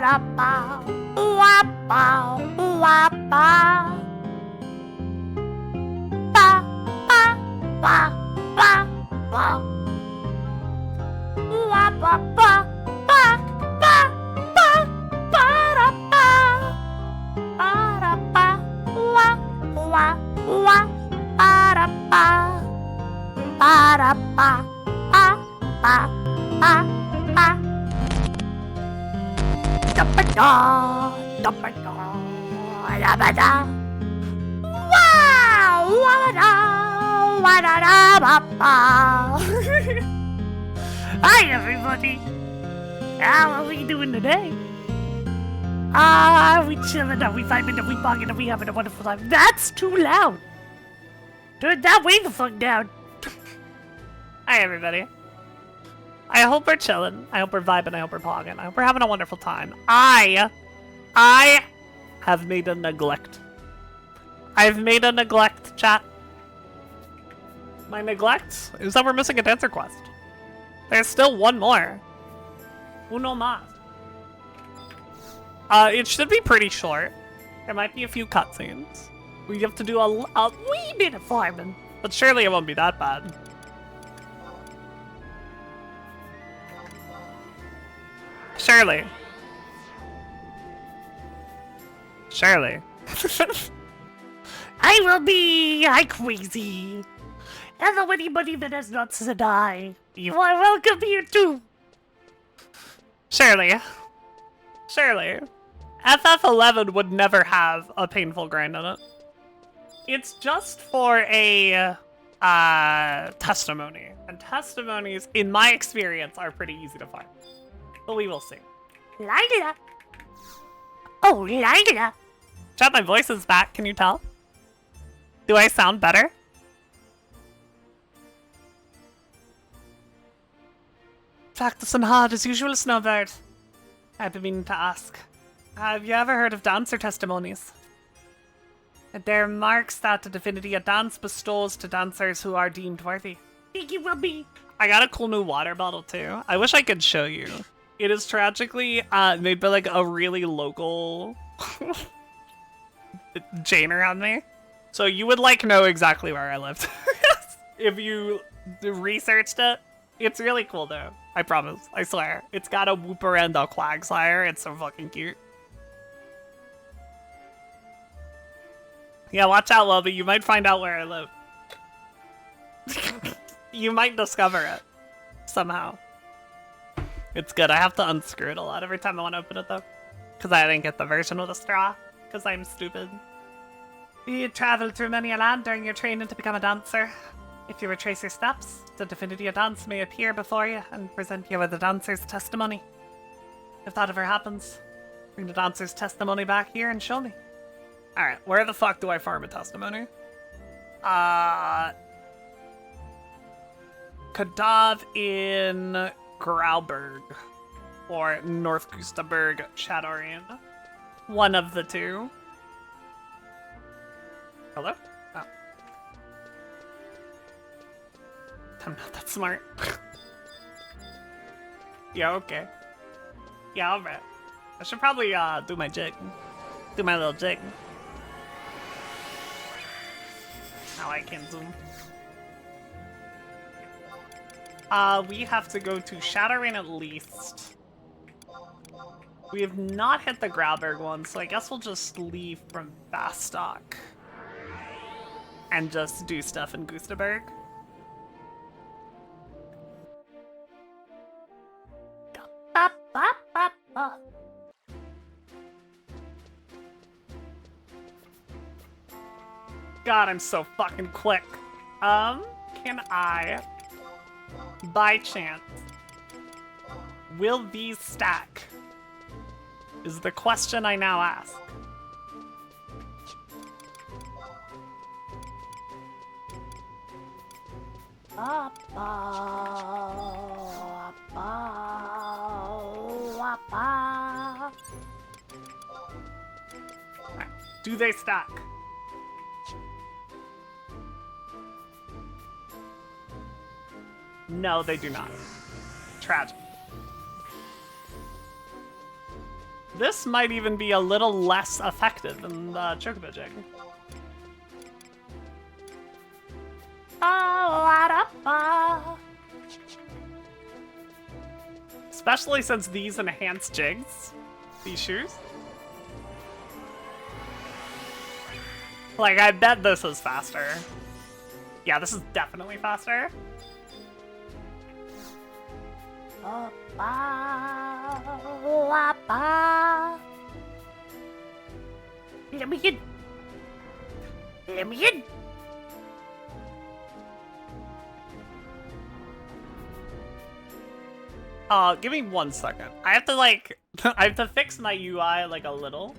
ba-da-ba, wah-ba, wah-ba. Ba, ba, ba, ba, ba. Wah-ba-ba, ba, ba, ba, ba-da-ba. Ba-da-ba, wah, wah, wah, ba-da-ba. Ba-da-ba, ba, ba, ba, ba. Da-ba-da, da-ba-da, da-ba-da. Wow! Wa-da-da, wa-da-da-ba-ba. Hi, everybody. How are we doing today? Are we chilling? Are we vibing? Are we bugging? Are we having a wonderful time? That's too loud. Turn that way the fuck down. Hi, everybody. I hope we're chilling. I hope we're vibing. I hope we're pogging. I hope we're having a wonderful time. I have made a neglect. I've made a neglect, chat. My neglect is that we're missing a dancer quest. There's still one more. Uno más. It should be pretty short. There might be a few cutscenes. We have to do a wee bit of farming, but surely it won't be that bad. Surely. Surely. I will be crazy. Hello, anybody that has not said I. You are welcome here too. Surely. Surely. FF11 would never have a painful grind on it. It's just for a testimony. And testimonies, in my experience, are pretty easy to find. But we will see. Lila. Oh, Lila. Chat, my voice is back. Can you tell? Do I sound better? Practicing hard as usual, Snowbird. I've been meaning to ask. Have you ever heard of dancer testimonies? They're marks that the divinity of dance bestows to dancers who are deemed worthy. Think you will be. I got a cool new water bottle too. I wish I could show you. It is tragically made by like a really local chain around me. So you would like know exactly where I lived. If you researched it. It's really cool though. I promise. I swear. It's got a Whooper and a Quagsire. It's so fucking cute. Yeah, watch out, Lobby. You might find out where I live. You might discover it. Somehow. It's good. I have to unscrew it a lot every time I want to open it though. Because I didn't get the version with a straw. Because I'm stupid. You traveled through many a land during your training to become a dancer. If you retrace your steps, the divinity of dance may appear before you and present you with a dancer's testimony. If that ever happens, bring the dancer's testimony back here and show me. Alright, where the fuck do I farm a testimony? Kadav in Grauberg. Or North Gustaberg, Shadowreen. One of the two. Hello? Oh. I'm not that smart. Yeah, okay. Yeah, alright. I should probably do my jig. Do my little jig. Now I can zoom. We have to go to Shadowreen at least. We have not hit the Grauberg one, so I guess we'll just leave from Bastock. And just do stuff in Gustaberg. God, I'm so fucking quick. Can I, by chance, will these stack? Is the question I now ask. Do they stack? No, they do not. Tragic. This might even be a little less effective than the Chocobo Jig. Especially since these enhance jigs, these shoes. Like, I bet this is faster. Yeah, this is definitely faster. Let me in. Let me in. Give me 1 second. I have to, like, I have to fix my UI, like, a little.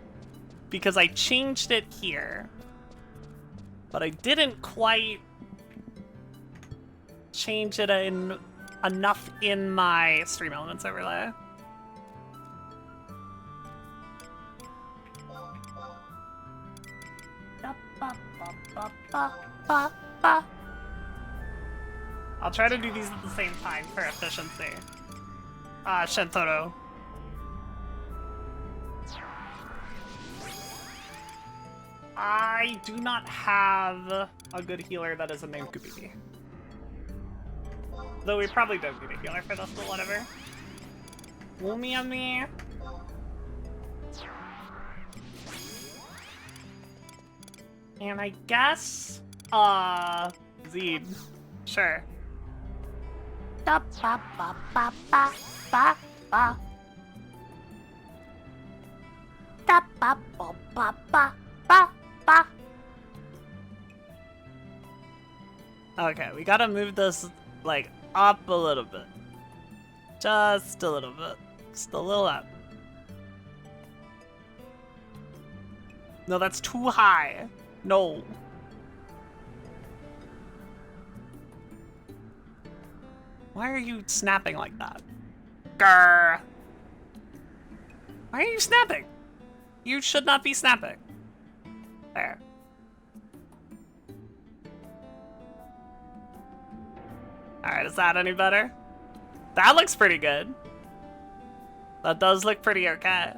Because I changed it here. But I didn't quite change it in enough in my Stream Elements overlay. I'll try to do these at the same time for efficiency. Shentoro. I do not have a good healer that isn't named Kubiki. Though we probably don't need a healer for this, but whatever. Woomy on me. And I guess, Zed. Sure. Da ba ba ba ba ba ba. Da ba ba ba ba ba ba. Okay, we gotta move this, like, up a little bit. Just a little bit. Just a little up. No, that's too high. No. Why are you snapping like that? Grr. Why are you snapping? You should not be snapping. There. Alright, is that any better? That looks pretty good. That does look pretty okay.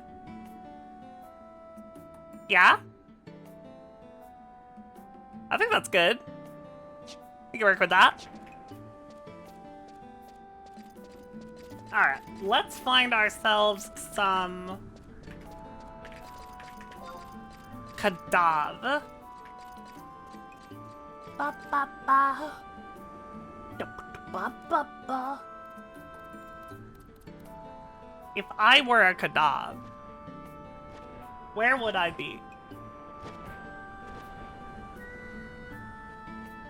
Yeah? I think that's good. We can work with that. Alright, let's find ourselves some Kadav. Ba ba ba. Ba ba ba. If I were a Kadav, where would I be?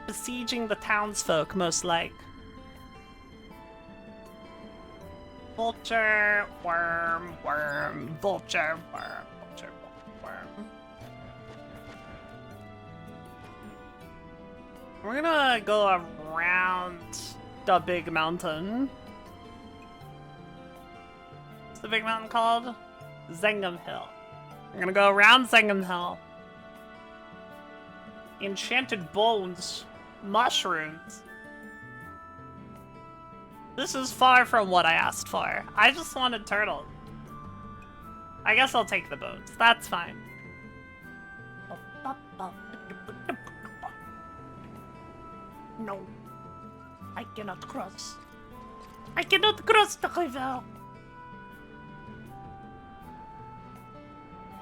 Besieging the townsfolk, most like. Vulture, worm, worm, vulture, worm, vulture, worm. We're gonna go around the big mountain. What's the big mountain called? Zengam Hill. We're gonna go around Zengam Hill. Enchanted bones. Mushrooms. This is far from what I asked for. I just wanted turtles. I guess I'll take the bones. That's fine. No. I cannot cross. I cannot cross the river.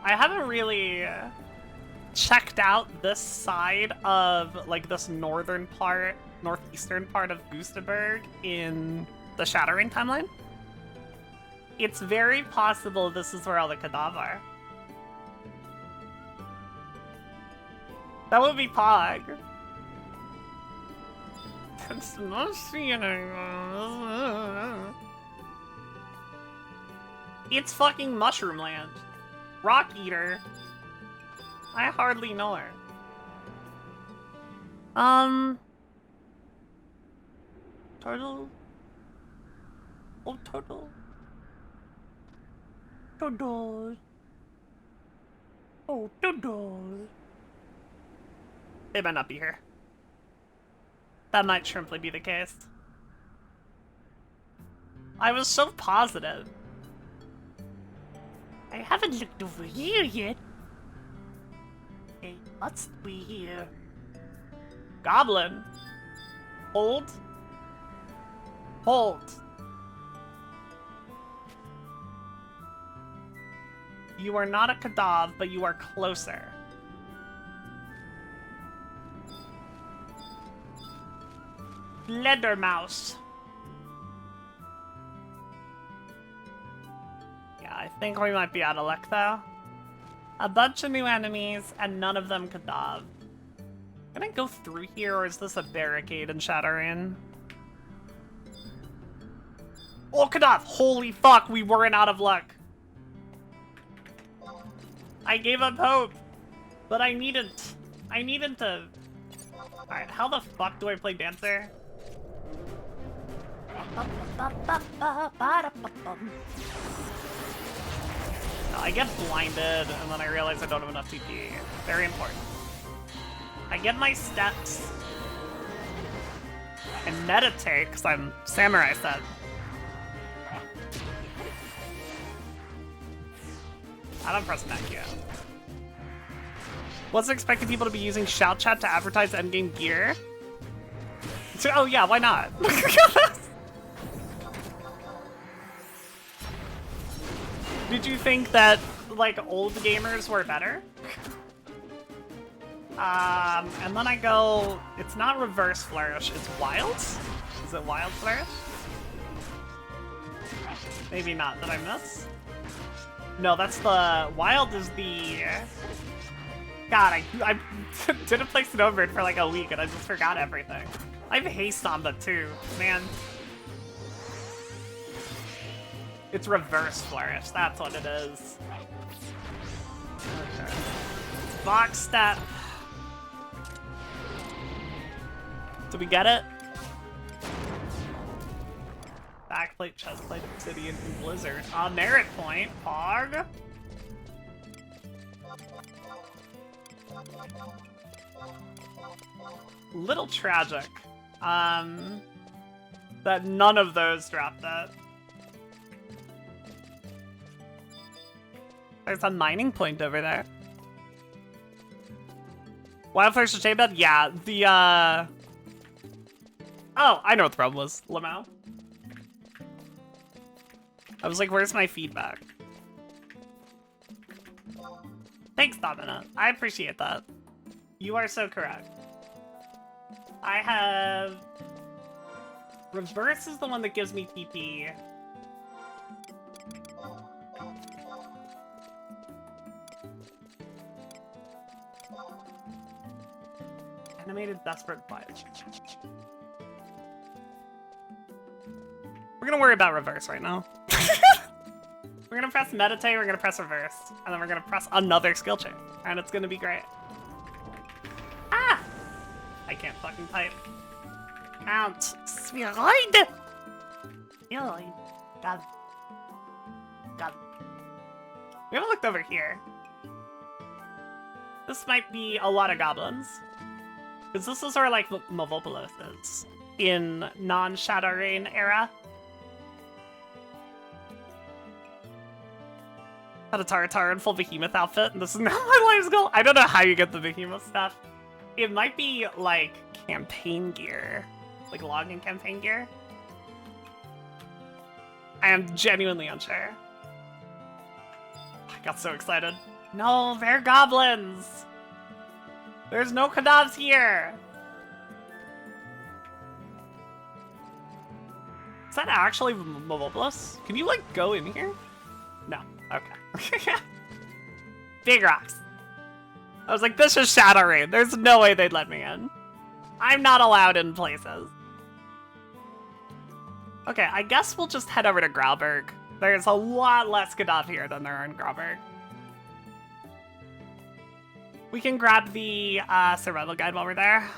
I haven't really checked out this side of, like, this northern part, northeastern part of Gustaberg in the Shattering timeline. It's very possible this is where all the Kadav are. That would be Pog. It's not seeing anyone. It's fucking Mushroom Land. Rock Eater. I hardly know her. Turtle? Oh, turtle. Turtle. Oh, turtle. They might not be here. That might simply be the case. I was so positive. I haven't looked over here yet. It must be here. Goblin. Hold. Hold. You are not a Kadav, but you are closer. Leathermouse. Yeah, I think we might be out of luck though. A bunch of new enemies, and none of them Kadav. Can I go through here, or is this a barricade in Shadowrun? Oh, Kadav! Holy fuck, we weren't out of luck. I gave up hope, but I needed to... Alright, how the fuck do I play Dancer? I get blinded, and then I realize I don't have enough TP. Very important. I get my steps. And meditate, because I'm Samurai set. I don't press back yet. Wasn't expecting people to be using shout chat to advertise endgame gear. Oh yeah, why not? Did you think that, like, old gamers were better? And then I go, it's not reverse flourish, it's wild? Is it wild flourish? Maybe not, did I miss? No, that's the, wild is the, God, I didn't play Snowbird for like a week and I just forgot everything. I have haste Samba too, man. It's reverse flourish, that's what it is. Okay. Box step. Did we get it? Backplate, chestplate, obsidian, and blizzard. Merit point, Pog. Little tragic. That none of those dropped that. There's a mining point over there. Wildfire shade bed? Yeah, the Oh, I know what the problem was. Lamau. I was like, where's my feedback? Thanks, Domina. I appreciate that. You are so correct. I have... Reverse is the one that gives me TP. Animated Desperate Fight. We're gonna worry about reverse right now. We're gonna press meditate, we're gonna press reverse, and then we're gonna press another skill chain, and it's gonna be great. Ah! I can't fucking type. Count. Spheroid! Spheroid. God. God. We haven't looked over here. This might be a lot of goblins. Because this is sort of like Mavopolis is in non-Shadowrun era. Had a Taratar in full behemoth outfit, and this is now my life's goal. I don't know how you get the behemoth stuff. It might be like campaign gear, like logging campaign gear. I am genuinely unsure. I got so excited. No, they're goblins. There's no Kadavs here. Is that actually Mavopolis? Can you like go in here? No. Okay. Big rocks. I was like, this is Shadowrun. There's no way they'd let me in. I'm not allowed in places. Okay, I guess we'll just head over to Grauberg. There's a lot less Kadav here than there are in Grauberg. We can grab the survival guide while we're there.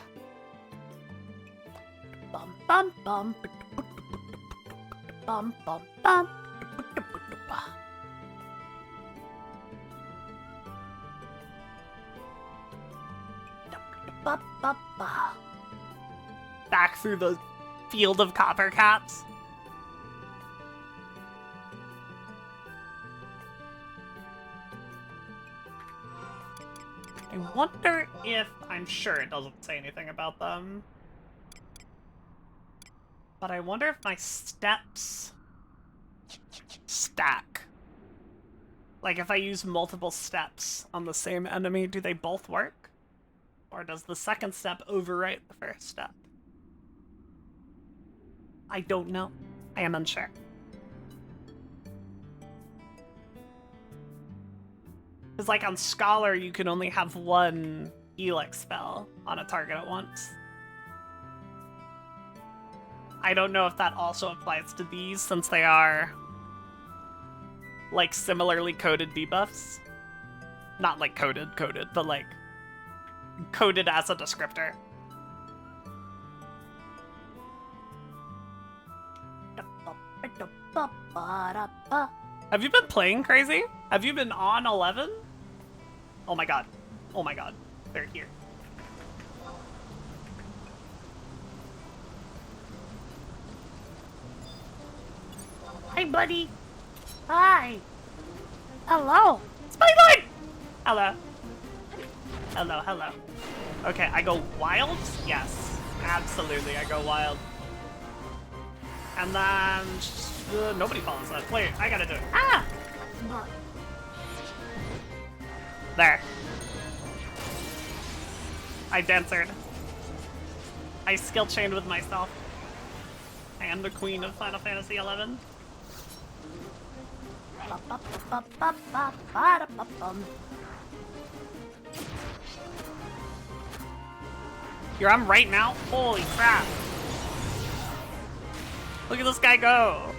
Bum bum bum bum bum bum. Back through the field of copper caps. I wonder if... I'm sure it doesn't say anything about them. But I wonder if my steps stack. Like, if I use multiple steps on the same enemy, do they both work? Or does the second step overwrite the first step? I don't know. I am unsure. Because, like, on Scholar, you can only have one Helix spell on a target at once. I don't know if that also applies to these, since they are, like, similarly coded debuffs. Not, like, coded, but, like, coded as a descriptor. Have you been playing crazy? Have you been on 11? Oh my god. Oh my god. They're here. Hi, buddy. Hi. Hello. Spikeline! Hello. Hello, hello. Okay, I go wild? Yes. Absolutely, I go wild. And then... nobody follows that. Wait, I gotta do it. Ah! There. I dancered. I skill chained with myself. I am the queen of Final Fantasy XI. You're on right now? Holy crap. Look at this guy go.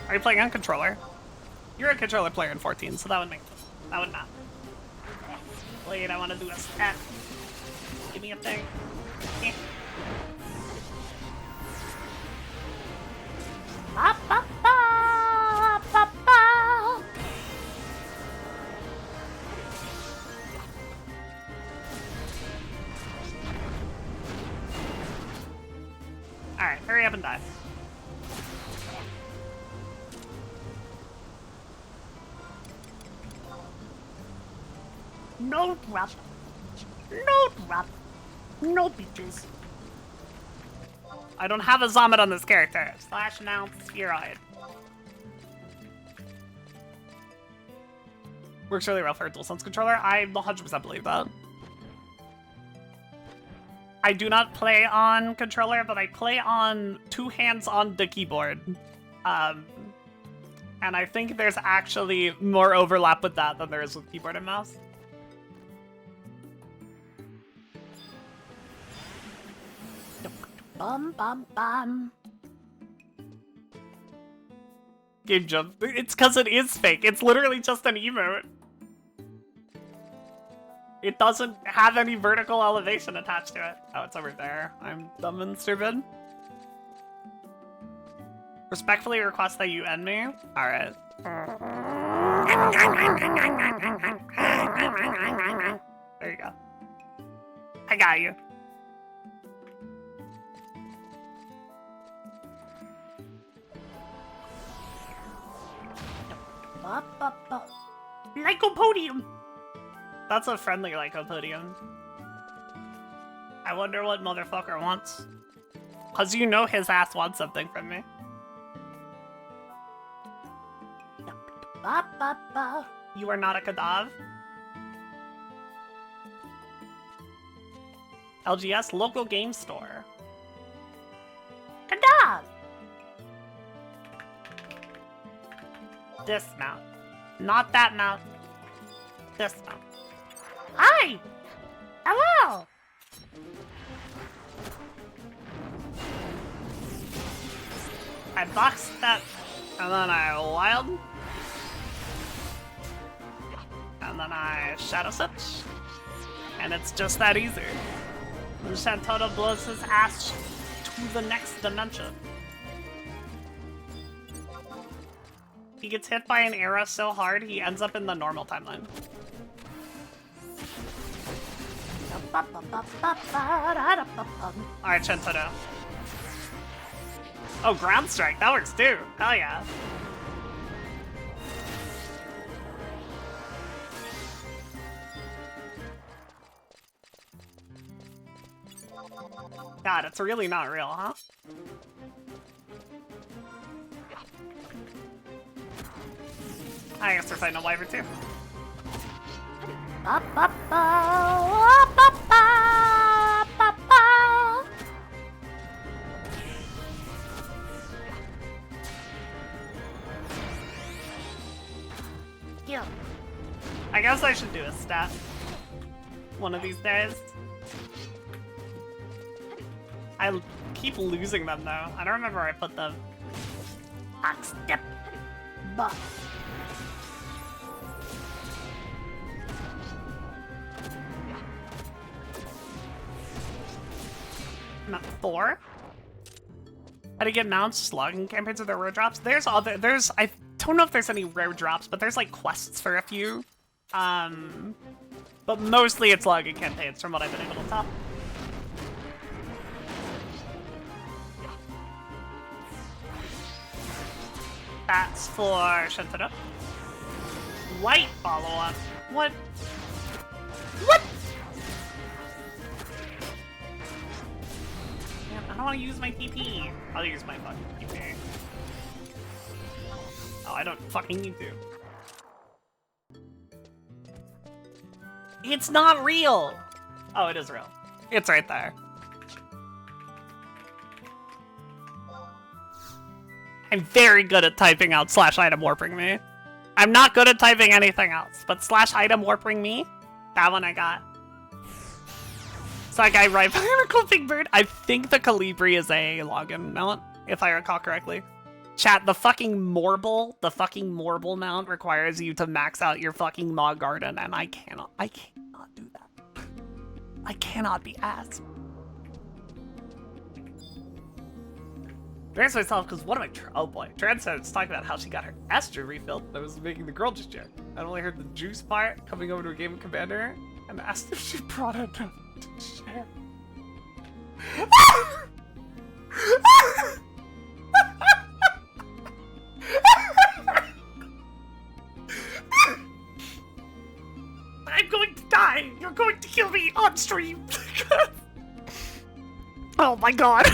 Are you playing on controller? You're a controller player in 14, so that would make sense. That would not. Wait, I want to do a stat. Give me a thing. Eh. Alright, hurry up and die. No drop. No drop. No beaches. I don't have a Zombit on this character. Slash announce spheroid. Works really well for a DualSense controller. I 100% believe that. I do not play on controller, but I play on two hands on the keyboard. And I think there's actually more overlap with that than there is with keyboard and mouse. Bum bum bum. Game jump. It's because it is fake. It's literally just an emote. It doesn't have any vertical elevation attached to it. Oh, it's over there. I'm dumb and stupid. Respectfully request that you end me. Alright. There you go. I got you. Lycopodium. That's a friendly Lycopodium. I wonder what motherfucker wants. Cause you know his ass wants something from me. You are not a Kadav? LGS local game store. Kadav. This mount. Not that mount. This mount. Hi. Hello. I boxed that, and then I wild. And then I shadow switch. And it's just that easy. And Shantoto blows his ass to the next dimension. He gets hit by an arrow so hard, he ends up in the normal timeline. Alright, Shantoto. Oh, ground strike, that works too. Hell yeah. God, it's really not real, huh? I guess we're fighting a wyvern too. Ba, ba, ba, ba, ba, ba, ba. Yeah. I guess I should do a stat one of these days. I keep losing them though. I don't remember where I put them. Ox step. Ba. I'm at 4. How to get mounts, just logging campaigns with their rare drops. I don't know if there's any rare drops, but there's like quests for a few. But mostly it's logging campaigns from what I've been able to tell. That's for Shantara. White follow-up. What? What? Man, I don't want to use my TP. I'll use my fucking TP. Oh, I don't fucking need to. It's not real! Oh, it is real. It's right there. I'm very good at typing out /item warping me. I'm not good at typing anything else, but /item warping me, that one I got. So like I write Mechanical Big Bird. I think the Calibri is a login mount, if I recall correctly. Chat, the fucking Morble mount requires you to max out your fucking Maw Garden, and I cannot do that. I cannot be asked. Embarrass myself because one of my oh boy, Trans was talking about how she got her Astro refilled. I was making the girl just check. I only heard the juice part coming over to a game of Commander and asked if she brought enough to share. I'm going to die. You're going to kill me on stream. Oh my god.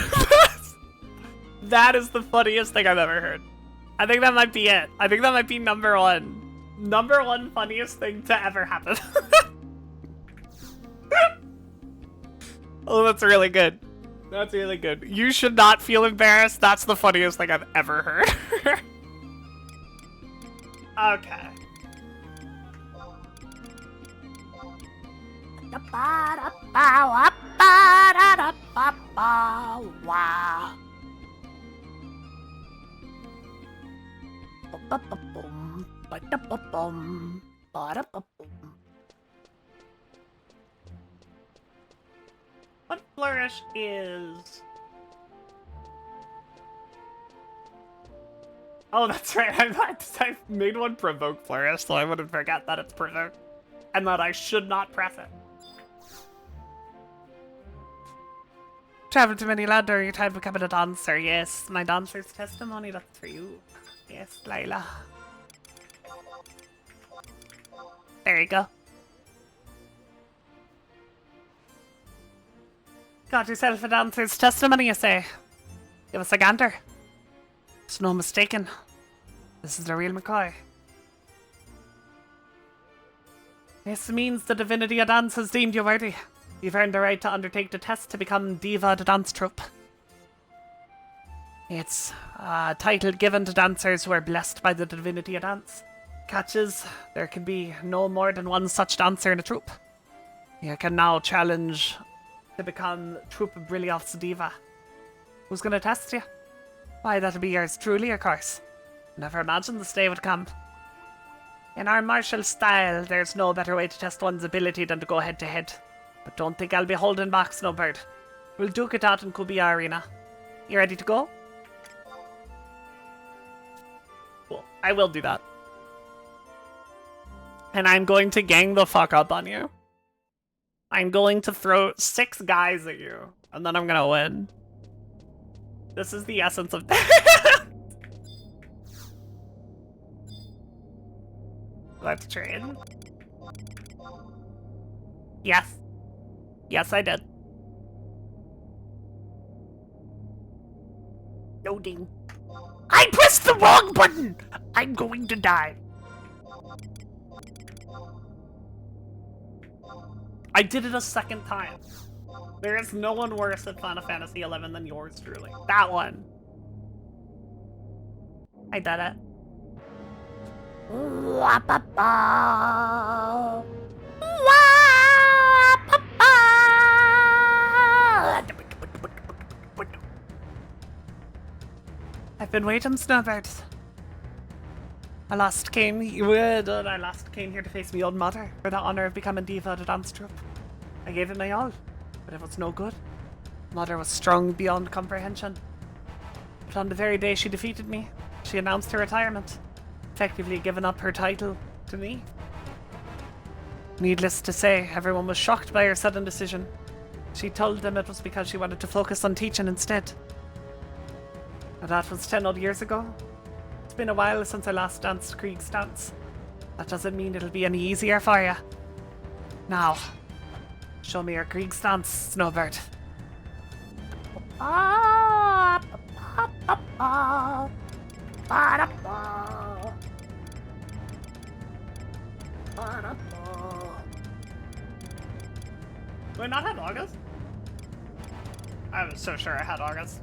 That is the funniest thing I've ever heard. I think that might be it. I think that might be number one. Number one funniest thing to ever happen. Oh, that's really good. That's really good. You should not feel embarrassed. That's the funniest thing I've ever heard. Okay. What flourish is? Oh, that's right. I made one provoke flourish, so I wouldn't forget that it's provoke. And that I should not press it. Travel to many land during your time becoming a dancer. Yes, my dancer's testimony, that's for you. Yes, Layla. There you go. Got yourself a dancer's testimony, you say? Give us a gander. There's no mistaken. This is the real McCoy. This means the divinity of dance has deemed you worthy. You've earned the right to undertake the test to become Diva the Dance Troupe. It's a title given to dancers who are blessed by the divinity of dance. Catches, there can be no more than one such dancer in a troupe. You can now challenge to become Troupe Brilliant's Diva. Who's gonna test you? Why, that'll be yours truly, of course. Never imagined this day would come. In our martial style, there's no better way to test one's ability than to go head to head. But don't think I'll be holding back, Snowbird. We'll duke it out in Kubiya Arena. You ready to go? Cool. I will do that. And I'm going to gang the fuck up on you. I'm going to throw 6 guys at you, and then I'm gonna win. This is the essence of Let's trade. Yes. Yes, I did. Loading. I pressed the wrong button! I'm going to die. I did it a second time. There is no one worse at Final Fantasy XI than yours truly. That one. I did it. Wah-pa-pa. Wah-pa-pa. I've been waiting, Snowbird. I last came here to face my own mother for the honor of becoming diva of the dance troupe. I gave it my all, but it was no good. Mother was strong beyond comprehension. But on the very day she defeated me, she announced her retirement, effectively giving up her title to me. Needless to say, everyone was shocked by her sudden decision. She told them it was because she wanted to focus on teaching instead. Now that was 10 odd years ago. It's been a while since I last danced Krieg's dance. That doesn't mean it'll be any easier for you. Now, show me your Krieg's dance, Snowbird. Ba-da-ba. Ba-da-ba. Ba-da-ba. Do I not have August? I was so sure I had August.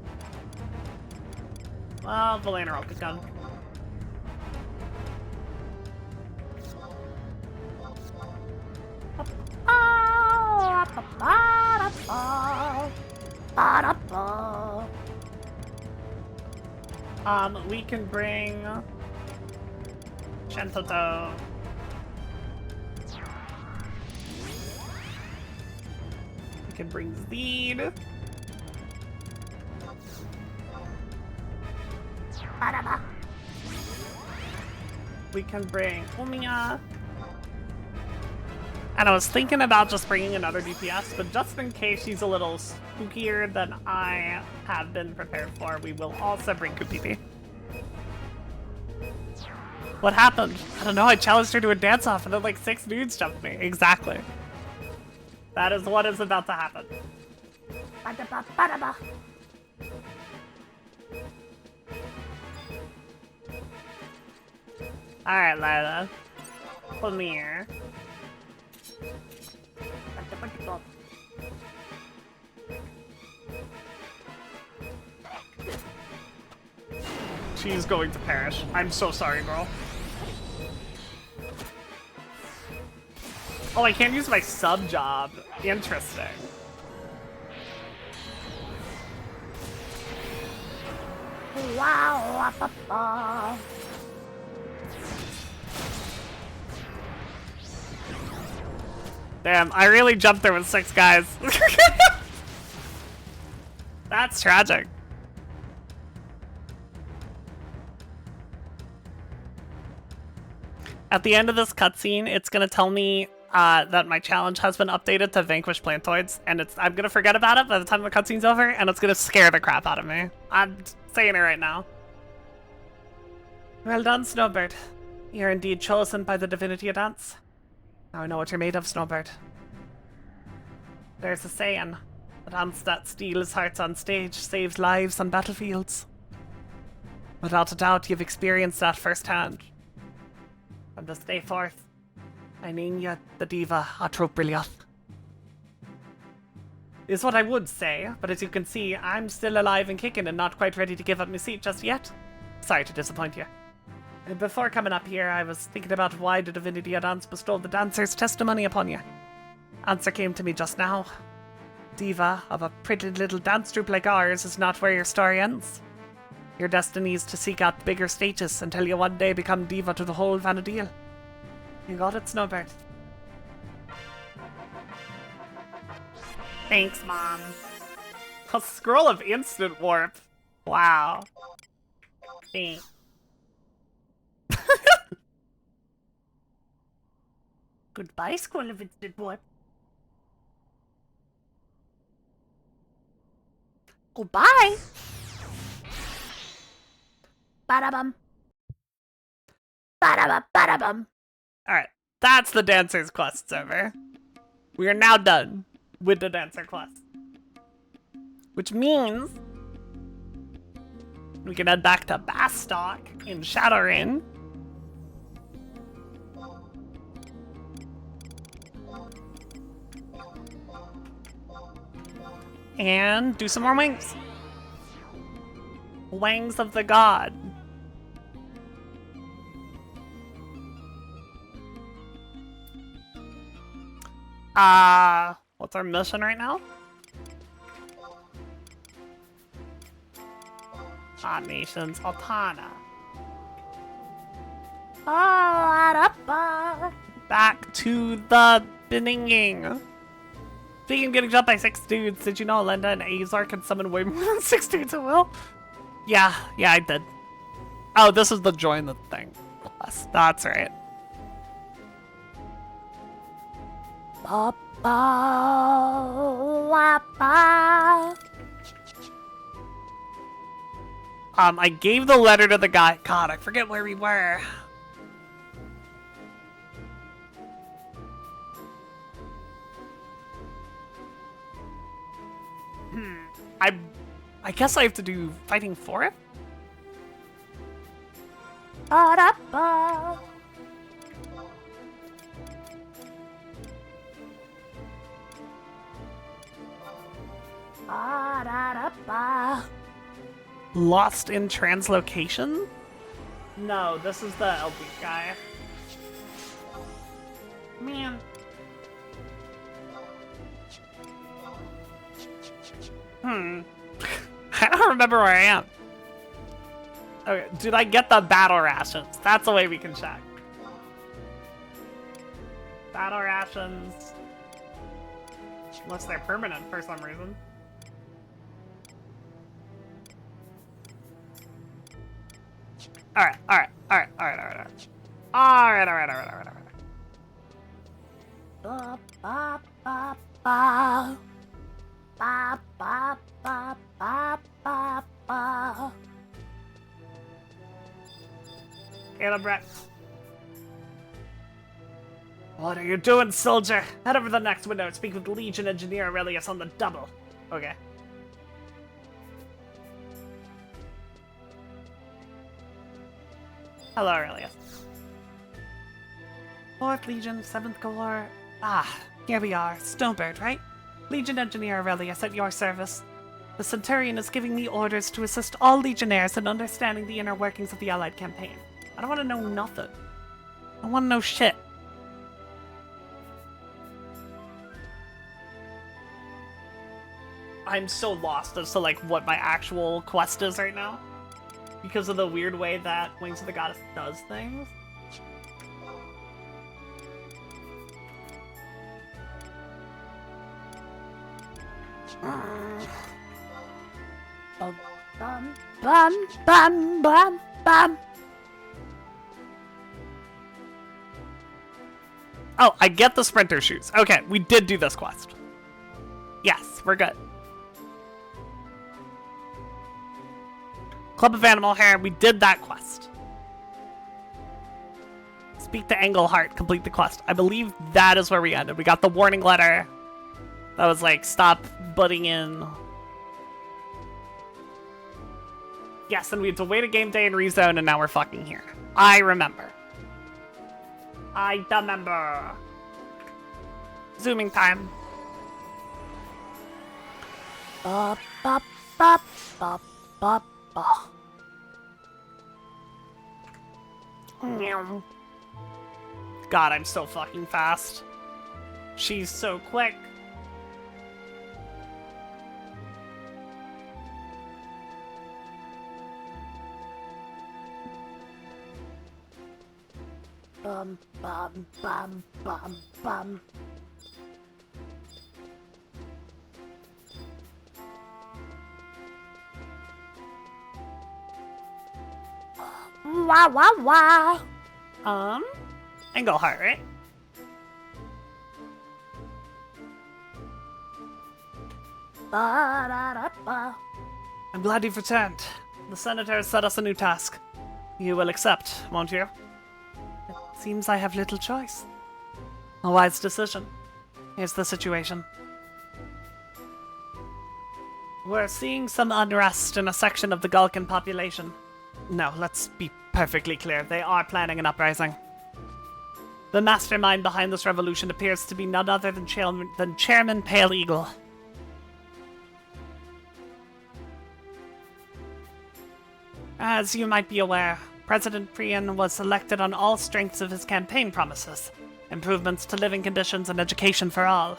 Well, Valena will be done. We can bring Shentoto. We can bring Zed. We can bring Umiya. And I was thinking about just bringing another DPS, but just in case she's a little spookier than I have been prepared for, we will also bring Kupipi. What happened? I don't know, I challenged her to a dance-off and then like 6 dudes jumped me. Exactly. That is what is about to happen. Ba-da-ba, ba-da-ba. Alright, Lila. Come here. Ba-da-ba-da-ba. She's going to perish. I'm so sorry, girl. Oh, I can't use my sub job. Interesting. Wow, ba-ba. Damn, I really jumped there with 6 guys. That's tragic. At the end of this cutscene, it's gonna tell me that my challenge has been updated to vanquish plantoids, and I'm gonna forget about it by the time the cutscene's over, and it's gonna scare the crap out of me. I'm saying it right now. Well done, Snowbird. You're indeed chosen by the divinity of dance. Now I know what you're made of, Snowbird. There's a saying, a dance that steals hearts on stage saves lives on battlefields. Without a doubt, you've experienced that firsthand. From this day forth, I name you the Diva a Trop Brilliant. Is what I would say, but as you can see, I'm still alive and kicking and not quite ready to give up my seat just yet. Sorry to disappoint you. And before coming up here, I was thinking about why the Divinity of Dance bestowed the dancer's testimony upon you. Answer came to me just now. Diva of a pretty little dance troupe like ours is not where your story ends. Your destiny is to seek out bigger stages until you one day become Diva to the whole Vanadil. You got it, Snowbird. Thanks, Mom. A scroll of instant warp. Wow. Thanks. Goodbye, Scroll of Instant Warp. Goodbye. Ba-da-bum. Ba-da-bum, ba-da-bum. Alright, that's the dancer's quests over. We are now done with the dancer quest. Which means We can head back to Bastock in Shadowrain. And do some more wings. Wings of the God. What's our mission right now? Nations Altana. Back to the beginning. Speaking of getting jumped by 6 dudes, did you know Linda and Azar can summon way more than 6 dudes at will? Yeah, I did. Oh, this is the join the thing. That's right. I gave the letter to the guy. God, I forget where we were. I guess I have to do fighting for it? Lost in translocation? No, this is the LB guy. Man. I don't remember where I am. Okay, did I get the battle rations? That's the way we can check. Battle rations. Unless they're permanent for some reason. Alright. Caleb Brett. What are you doing, soldier? Head over to the next window and speak with Legion Engineer Aurelius on the double. Okay. Hello, Aurelius. 4th Legion, 7th Corps. Here we are. Stonebird, right? Legion Engineer Aurelius at your service. The Centurion is giving me orders to assist all Legionnaires in understanding the inner workings of the Allied campaign. I don't want to know nothing. I want to know shit. I'm so lost as to like what my actual quest is right now. Because of the weird way that Wings of the Goddess does things. Oh, I get the sprinter shoes. Okay, we did do this quest. Yes, we're good. Club of Animal Hair, we did that quest. Speak to Engelhart, complete the quest. I believe that is where we ended. We got the warning letter. That was like, stop butting in. Yes, and we had to wait a game day and rezone, and now we're fucking here. I remember. I remember. Zooming time. God, I'm so fucking fast. She's so quick. Bum, bum, bum, bum, bum. Wah, wah, wah. Engelhart, right? I'm glad you've returned. The Senator has set us a new task. You will accept, won't you? It seems I have little choice. A wise decision. Here's the situation. We're seeing some unrest in a section of the Gulkan population. No, let's be perfectly clear. They are planning an uprising. The mastermind behind this revolution appears to be none other than Chairman Pale Eagle. As you might be aware, President Priyan was elected on all strengths of his campaign promises. Improvements to living conditions and education for all.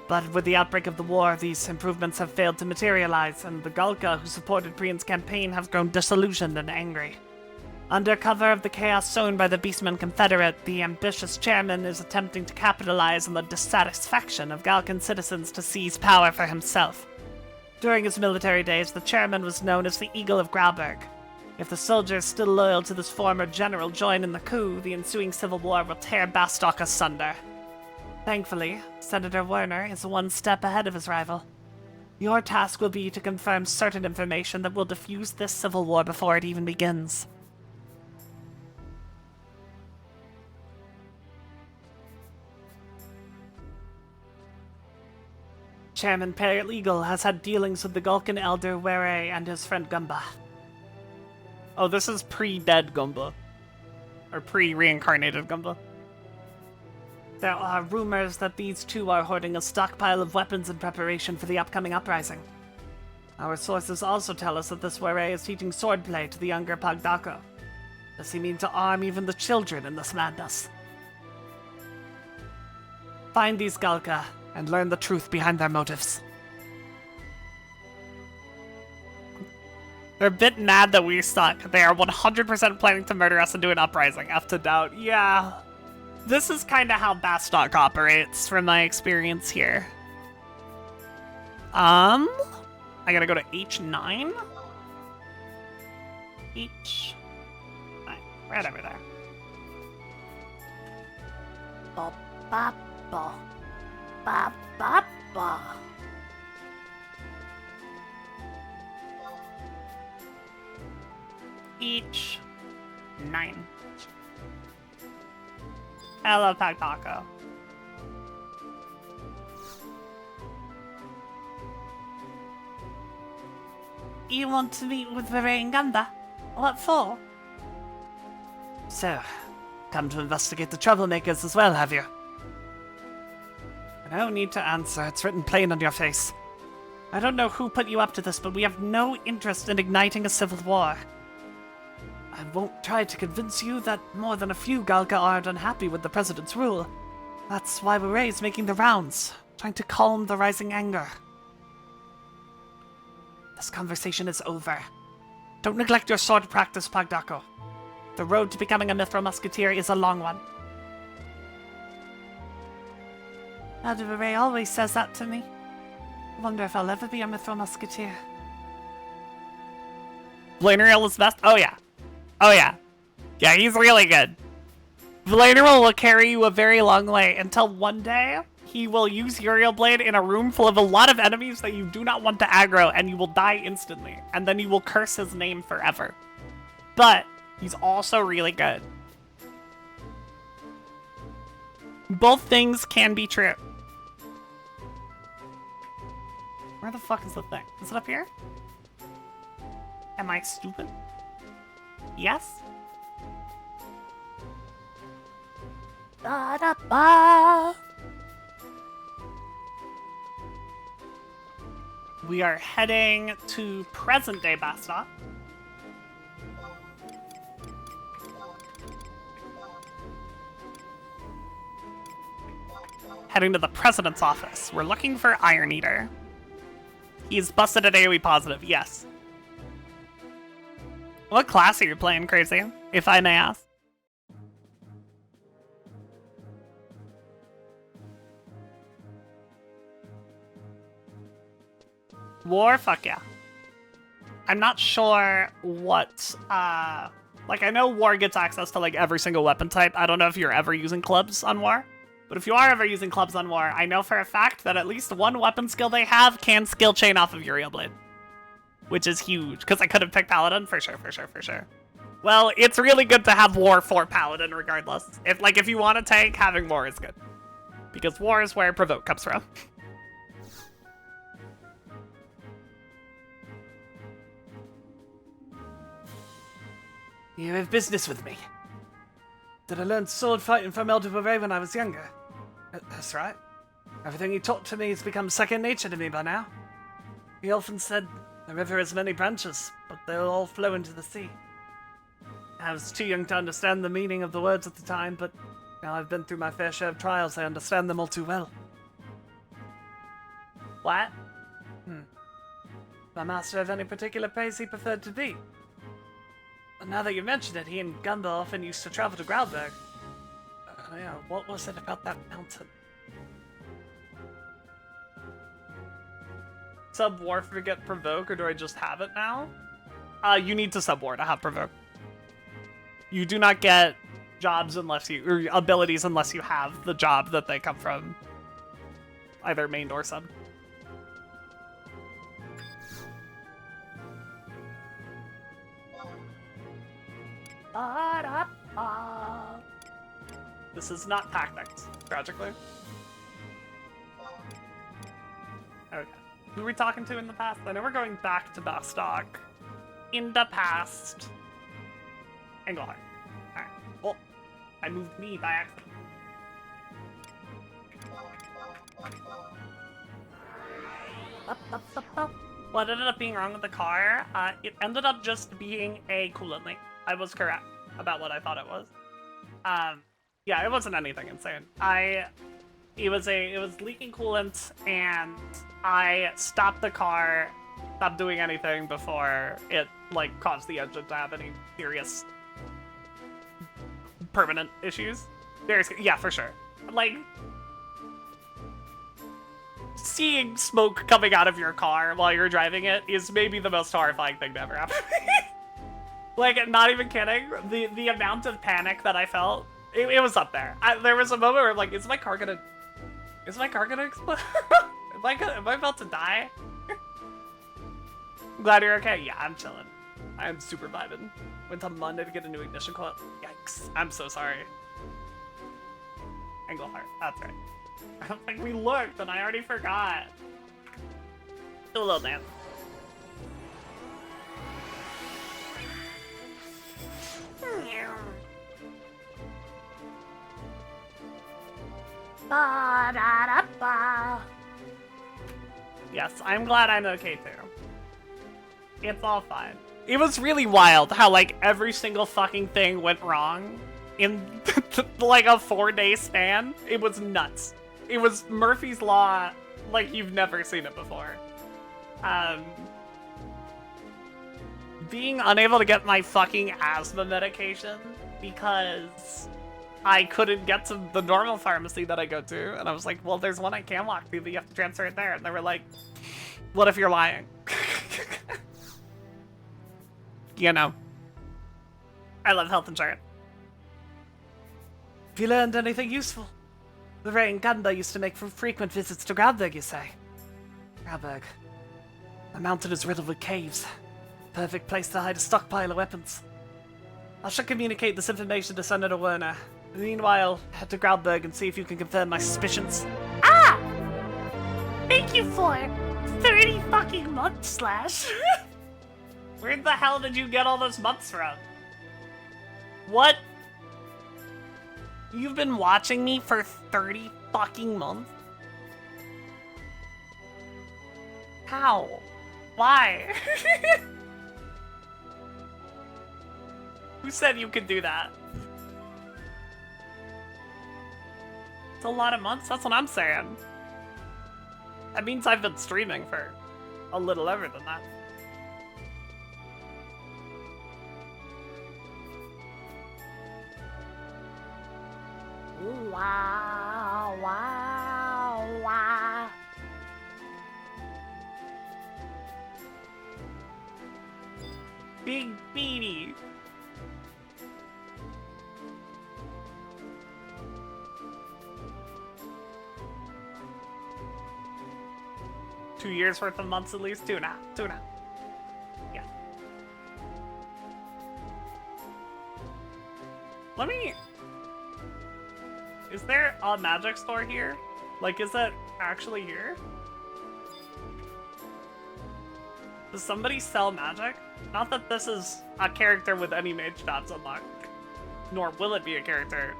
But with the outbreak of the war, these improvements have failed to materialize, and the Gulka who supported Priyan's campaign have grown disillusioned and angry. Under cover of the chaos sown by the Beastmen Confederate, the ambitious chairman is attempting to capitalize on the dissatisfaction of Galkan citizens to seize power for himself. During his military days, the chairman was known as the Eagle of Grauberg. If the soldiers still loyal to this former general join in the coup, the ensuing civil war will tear Bastok asunder. Thankfully, Senator Werner is one step ahead of his rival. Your task will be to confirm certain information that will defuse this civil war before it even begins. Chairman Pale Eagle has had dealings with the Gulkan elder Were and his friend Gumba. Oh, this is pre-dead Gumba. Or pre-reincarnated Gumba. There are rumors that these two are hoarding a stockpile of weapons in preparation for the upcoming uprising. Our sources also tell us that this Were is teaching swordplay to the younger Pagdako. Does he mean to arm even the children in this madness? Find these Gulka and learn the truth behind their motives. They're a bit mad that we suck. They are 100% planning to murder us and do an uprising. F to doubt. Yeah. This is kind of how Bastok operates from my experience here. I gotta go to H9? H9. Right over there. Ba ba ba. Ba ba ba. H9. Hello, Pagdako. You want to meet with Varanganda? What for? So, come to investigate the troublemakers as well, have you? No need to answer, it's written plain on your face. I don't know who put you up to this, but we have no interest in igniting a civil war. I won't try to convince you that more than a few Galka aren't unhappy with the president's rule. That's why Were's making the rounds, trying to calm the rising anger. This conversation is over. Don't neglect your sword practice, Pagdako. The road to becoming a Mithril Musketeer is a long one. Were always says that to me. Wonder if I'll ever be a Mithril Musketeer. Blaineriel is best? Oh yeah. Oh yeah. Yeah, he's really good. Blaineriel will carry you a very long way until one day he will use Uriel Blade in a room full of a lot of enemies that you do not want to aggro and you will die instantly. And then you will curse his name forever. But he's also really good. Both things can be true. Where the fuck is the thing? Is it up here? Am I stupid? Yes? Da da ba. We are heading to present-day Bastok. Heading to the president's office. We're looking for Iron Eater. He's busted at AoE positive, yes. What class are you playing, Crazy, if I may ask? War? Fuck yeah. I'm not sure what, like, I know War gets access to, like, every single weapon type. I don't know if you're ever using clubs on War. But if you are ever using clubs on War, I know for a fact that at least one weapon skill they have can skill chain off of Uriel Blade. Which is huge, because I could have picked Paladin, for sure, for sure, for sure. Well, it's really good to have War for Paladin regardless. If you want to tank, having War is good. Because War is where Provoke comes from. You have business with me. Did I learn sword fighting from Elder Beret when I was younger? That's right. Everything he taught to me has become second nature to me by now. He often said, the river has many branches, but they'll all flow into the sea. I was too young to understand the meaning of the words at the time, but now I've been through my fair share of trials, I understand them all too well. What? My master have any particular place he preferred to be? Now that you mention it, he and Gunda often used to travel to Grauberg. Yeah, what was it about that mountain? Sub-war to get provoke, or do I just have it now? You need to sub-war to have provoke. You do not get jobs unless you, or abilities unless you have the job that they come from. Either main or sub. This is not tactics, tragically. Okay. Who are we talking to in the past? I know we're going back to Bastock. In the past. Engelhart. Alright. Well, I moved me by accident. What ended up being wrong with the car? It ended up just being a coolant leak. I was correct about what I thought it was. Yeah, it wasn't anything insane. It was leaking coolant, and I stopped the car, stopped doing anything before it like caused the engine to have any serious permanent issues. Yeah, for sure. Like, seeing smoke coming out of your car while you're driving it is maybe the most horrifying thing to ever happen to me. Like, not even kidding, the amount of panic that I felt, it was up there. There was a moment where I'm like, is my car gonna explode? Am I about to die? I'm glad you're okay. Yeah, I'm chilling. I'm super vibing. Went on Monday to get a new ignition coil. Yikes. I'm so sorry. Engelhart, that's right. I don't think we looked, and I already forgot. Do a little dance. Yes, I'm glad I'm okay too. It's all fine. It was really wild how like every single fucking thing went wrong in like a 4-day span. It was nuts. It was Murphy's Law like you've never seen it before. Being unable to get my fucking asthma medication because I couldn't get to the normal pharmacy that I go to, and I was like, well, there's one I can walk to, but you have to transfer it there. And they were like, what if you're lying? You know. I love health insurance. Have you learned anything useful? The Ray and Gunda used to make frequent visits to Grauberg, you say? Grauberg. The mountain is riddled with caves. Perfect place to hide a stockpile of weapons. I shall communicate this information to Senator Werner. Meanwhile, head to Grauberg and see if you can confirm my suspicions. Ah! Thank you for 30 fucking months, Slash. Where the hell did you get all those months from? What? You've been watching me for 30 fucking months? How? Why? Who said you could do that? It's a lot of months, that's what I'm saying. That means I've been streaming for a little over than that. Wow, wow, wow. Big beanie. Two years worth of months at least? 2.5. 2.5. Yeah. Let me... Is there a magic store here? Like, is it actually here? Does somebody sell magic? Not that this is a character with any mage stats unlocked. Nor will it be a character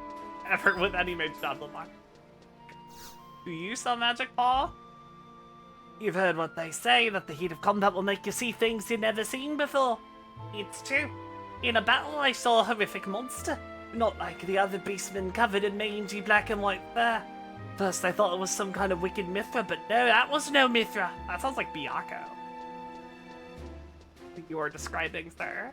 ever with any mage stats unlocked. Do you sell magic, Paul? You've heard what they say, that the heat of combat will make you see things you've never seen before. It's true. In a battle, I saw a horrific monster. Not like the other beastmen covered in mangy black and white fur. First, I thought it was some kind of wicked Mithra, but no, that was no Mithra. That sounds like Byaku. You're describing, sir.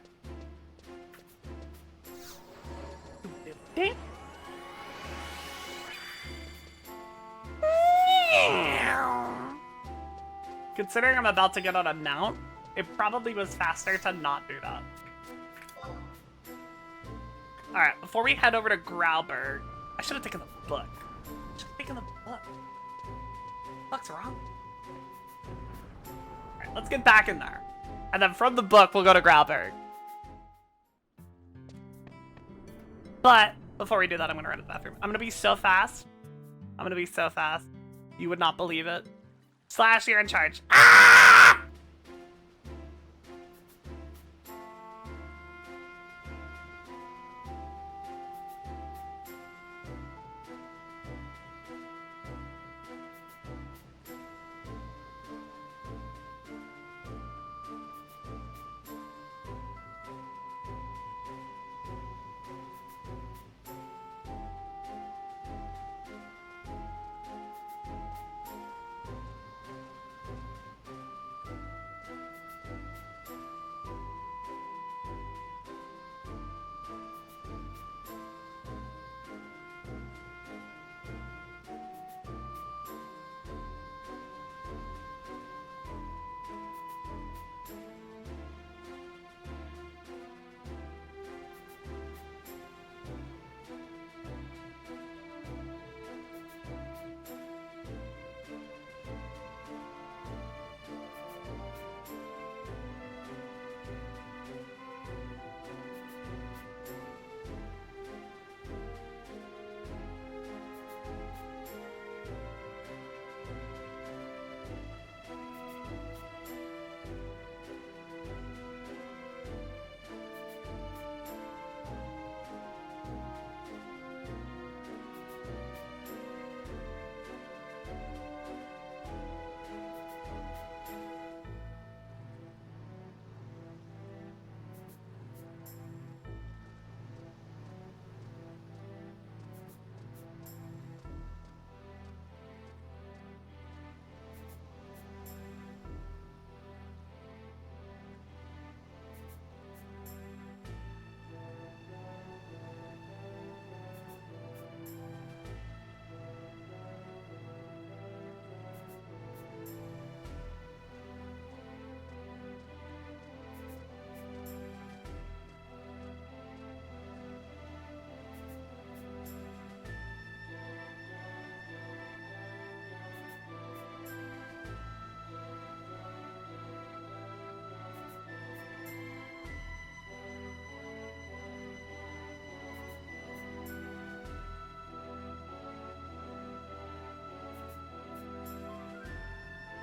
Considering I'm about to get on a mount, it probably was faster to not do that. Alright, before we head over to Grauberg, I should have taken the book. I should have taken the book. What's wrong? Alright, let's get back in there. And then from the book, we'll go to Grauberg. But before we do that, I'm gonna run to the bathroom. I'm gonna be so fast. I'm gonna be so fast. You would not believe it. Slash, you're in charge. Ah!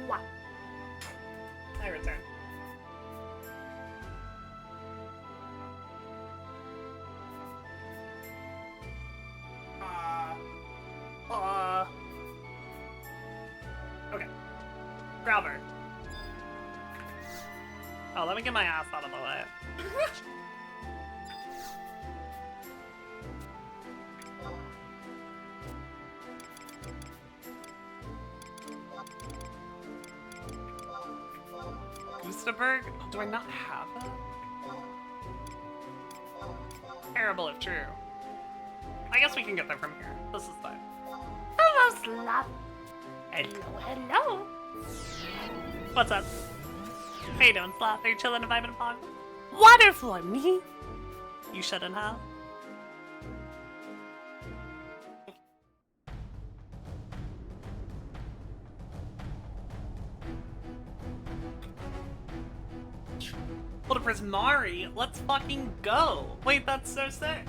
What? I return. Okay. Grauberg. Oh, let me get my ass out of the way. Gustaberg? Do I not have that? Terrible if true. I guess we can get there from here. This is fine. Hello, Slap. Hello, hello. What's up? How you doing, Slap? Are you chilling and vibing and fog? Wonderful, me. You shouldn't have. Ludicrous Mari, let's fucking go! Wait, that's so sick!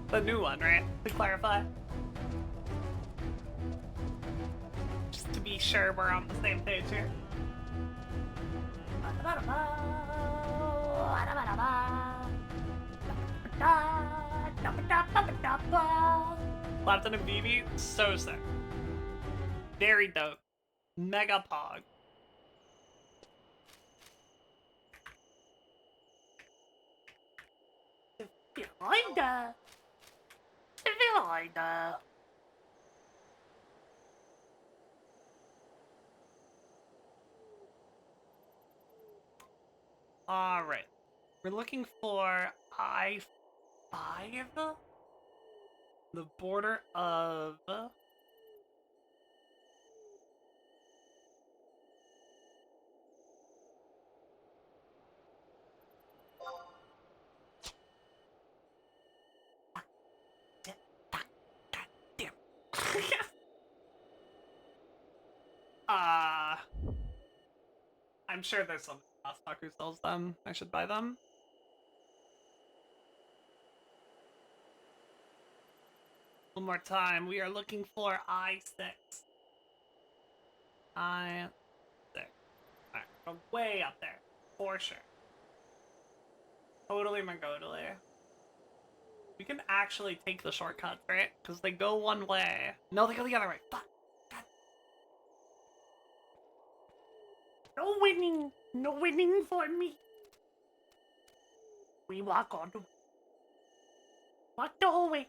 The new one, right? To clarify. Just to be sure we're on the same page here. Clapton and BB, so sick. Very dope. Mega pog. Behind Behind Alright. We're looking for I-5? The border of... Damn. I'm sure there's some stock who sells them. I should buy them. One more time. We are looking for I-6. I-6. Alright, go way up there. For sure. Totally totally. We can actually take the shortcuts, right? Because they go one way. No, they go the other way. Fuck. God. No winning. No winning for me. We walk on the... Walk the whole way.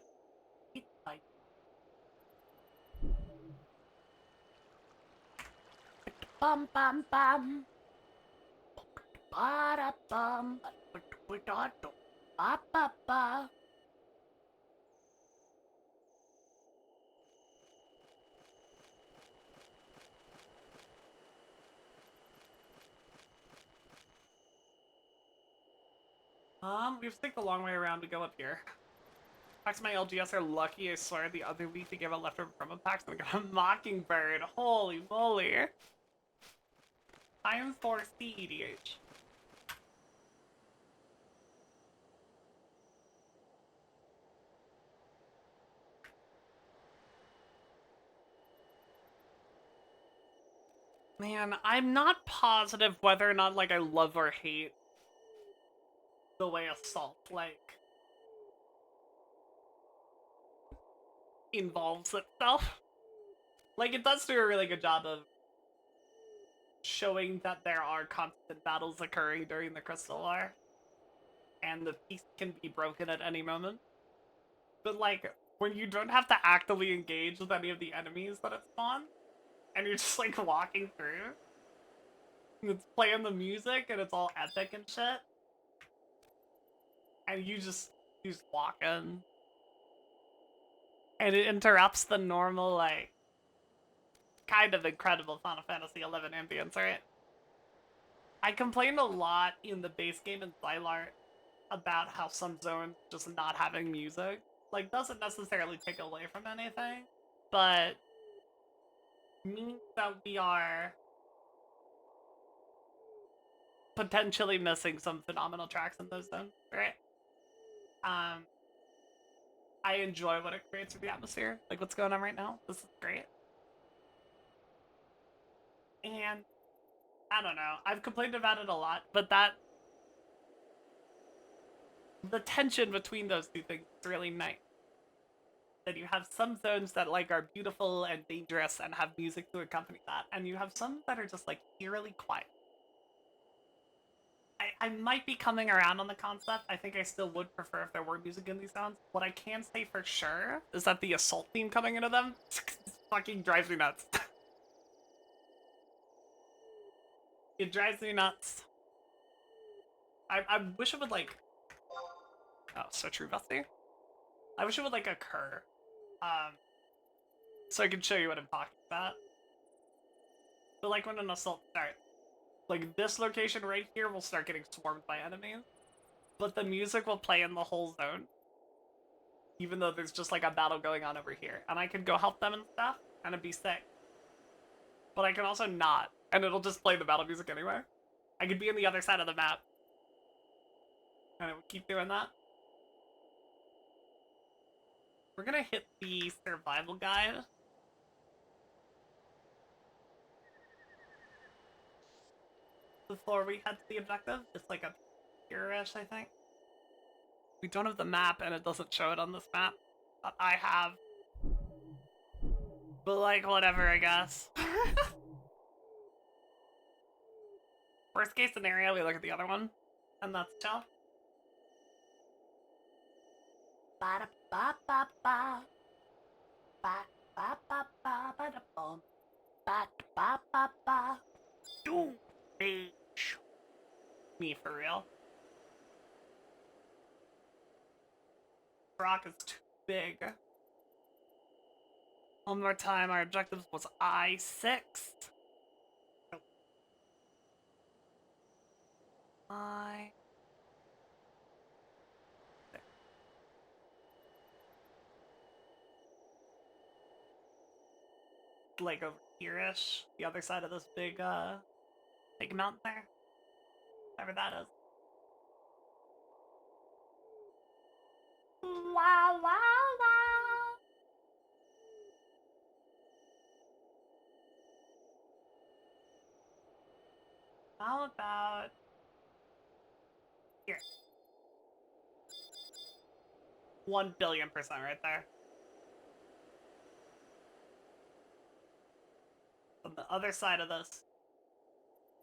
Bum bum bum. Ba da bum. Ba ba ba. We have to take the long way around to go up here. Packs my LGS are lucky, I swear. The other week they gave out leftover promo packs and I got a Mockingbird. Holy moly. Time for CEDH. Man, I'm not positive whether or not, like, I love or hate the way Assault, like, involves itself. Like, it does do a really good job of showing that there are constant battles occurring during the Crystal War, and the peace can be broken at any moment. But, like, when you don't have to actively engage with any of the enemies that it spawns, and you're just, like, walking through, and it's playing the music, and it's all epic and shit, and you just walk in, and it interrupts the normal, like, kind of incredible Final Fantasy XI ambience, right? I complained a lot in the base game in Xylart about how some zones just not having music, like, doesn't necessarily take away from anything, but means that we are potentially missing some phenomenal tracks in those zones, right? I enjoy what it creates for the atmosphere. Like, what's going on right now? This is great. And I don't know. I've complained about it a lot, but the tension between those two things is really nice. That you have some zones that, like, are beautiful and dangerous and have music to accompany that, and you have some that are just, like, eerily quiet. I might be coming around on the concept. I think I still would prefer if there were music in these sounds. What I can say for sure is that the Assault theme coming into them fucking drives me nuts. It drives me nuts. I wish it would, like... Oh, so true, Busty. I wish it would, like, occur. So I can show you what I'm talking about. But, like, when an assault starts, like, this location right here will start getting swarmed by enemies, but the music will play in the whole zone, even though there's just, like, a battle going on over here. And I could go help them and stuff, and it'd be sick. But I can also not, and it'll just play the battle music anyway. I could be on the other side of the map, and it would keep doing that. We're gonna hit the survival guide. before we head to the objective. It's like a here-ish, I think. We don't have the map, and it doesn't show it on this map. But I have. But like, whatever, I guess. Worst case scenario, we look at the other one, and that's chill. Ba-da-ba-ba-ba. Ba-ba-ba-ba-ba-da-bum. Ba-ba-ba-ba. Doom Rage. Me for real. Rock is too big. One more time, our objective was I6. I. Like over here-ish, the other side of this big mountain there. Whatever that is. Wow, wow, wow. How about here? 1,000,000,000% right there. On the other side of this,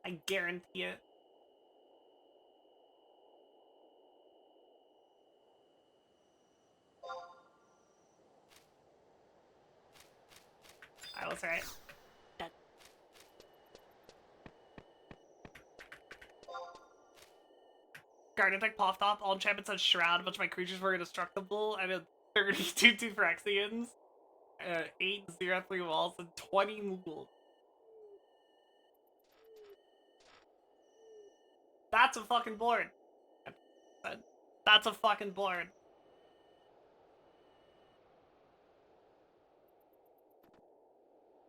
I guarantee it. I was right. Dead. Guardian Tech popped off. All enchantments had Shroud. A bunch of my creatures were indestructible. I did 32 Phyrexians, 8 0-3 walls, and 20 Moogles. That's a fucking board. That's a fucking board.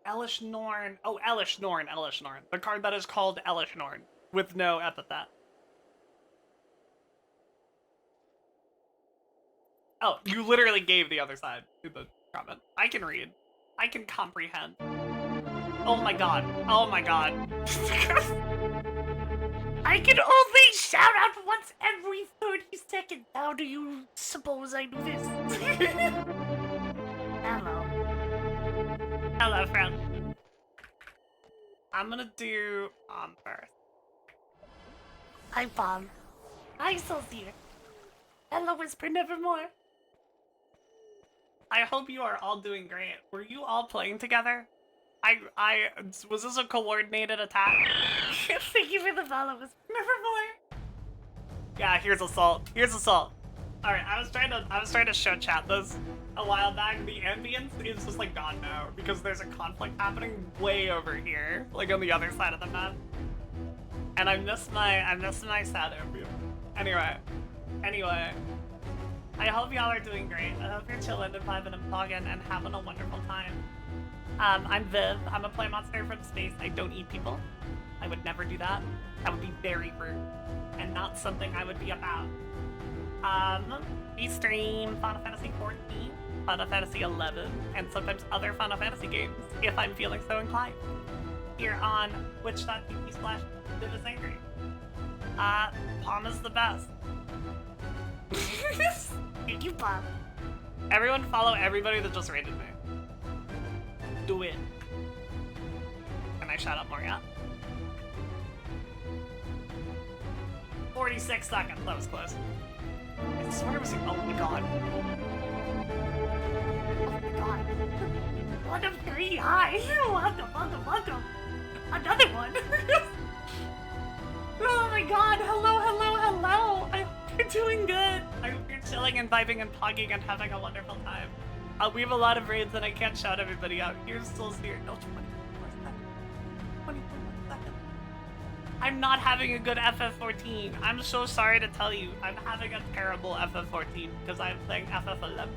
Elish Norn. Oh, Elish Norn. Elish Norn. The card that is called Elish Norn with no epithet. Oh, you literally gave the other side to the comment. I can read. I can comprehend. Oh my god. Oh my god. I can only shout out once every 30 seconds. How do you suppose I do this? Hello. Hello, friend. I'm gonna do first. Hi, Palm. Hi, Solstier. Hello, Whisper Nevermore. I hope you are all doing great. Were you all playing together? Was this a coordinated attack? Thank you for the follow, Whisper Nevermore. Yeah, here's Assault. Here's Assault. Alright, I was trying to show chat this a while back. The ambience is just like gone now because there's a conflict happening way over here, like on the other side of the map. And I miss my sad view. Anyway. I hope y'all are doing great. I hope you're chilling and vibing and pogging and having a wonderful time. I'm Viv. I'm a play monster from space. I don't eat people. I would never do that. That would be very rude and not something I would be about. We stream Final Fantasy XIV, Final Fantasy XI, and sometimes other Final Fantasy games if I'm feeling so inclined. Here on twitch.tv/VivIsAngry. Palm is the best. Thank you, Palm. Everyone follow everybody that just rated me. Do it. Can I shout out more yet? 46 seconds. That was close. I swear it was. Oh my god. Oh my god. One of 3 high. Welcome. Another one. Oh my god. Hello. I hope you're doing good. I hope you're chilling and vibing and pogging and having a wonderful time. We have a lot of raids and I can't shout everybody out. Here's Souls here. No, 24 seconds. 24 seconds. I'm not having a good FF14. I'm so sorry to tell you. I'm having a terrible FF14 because I'm playing FF11.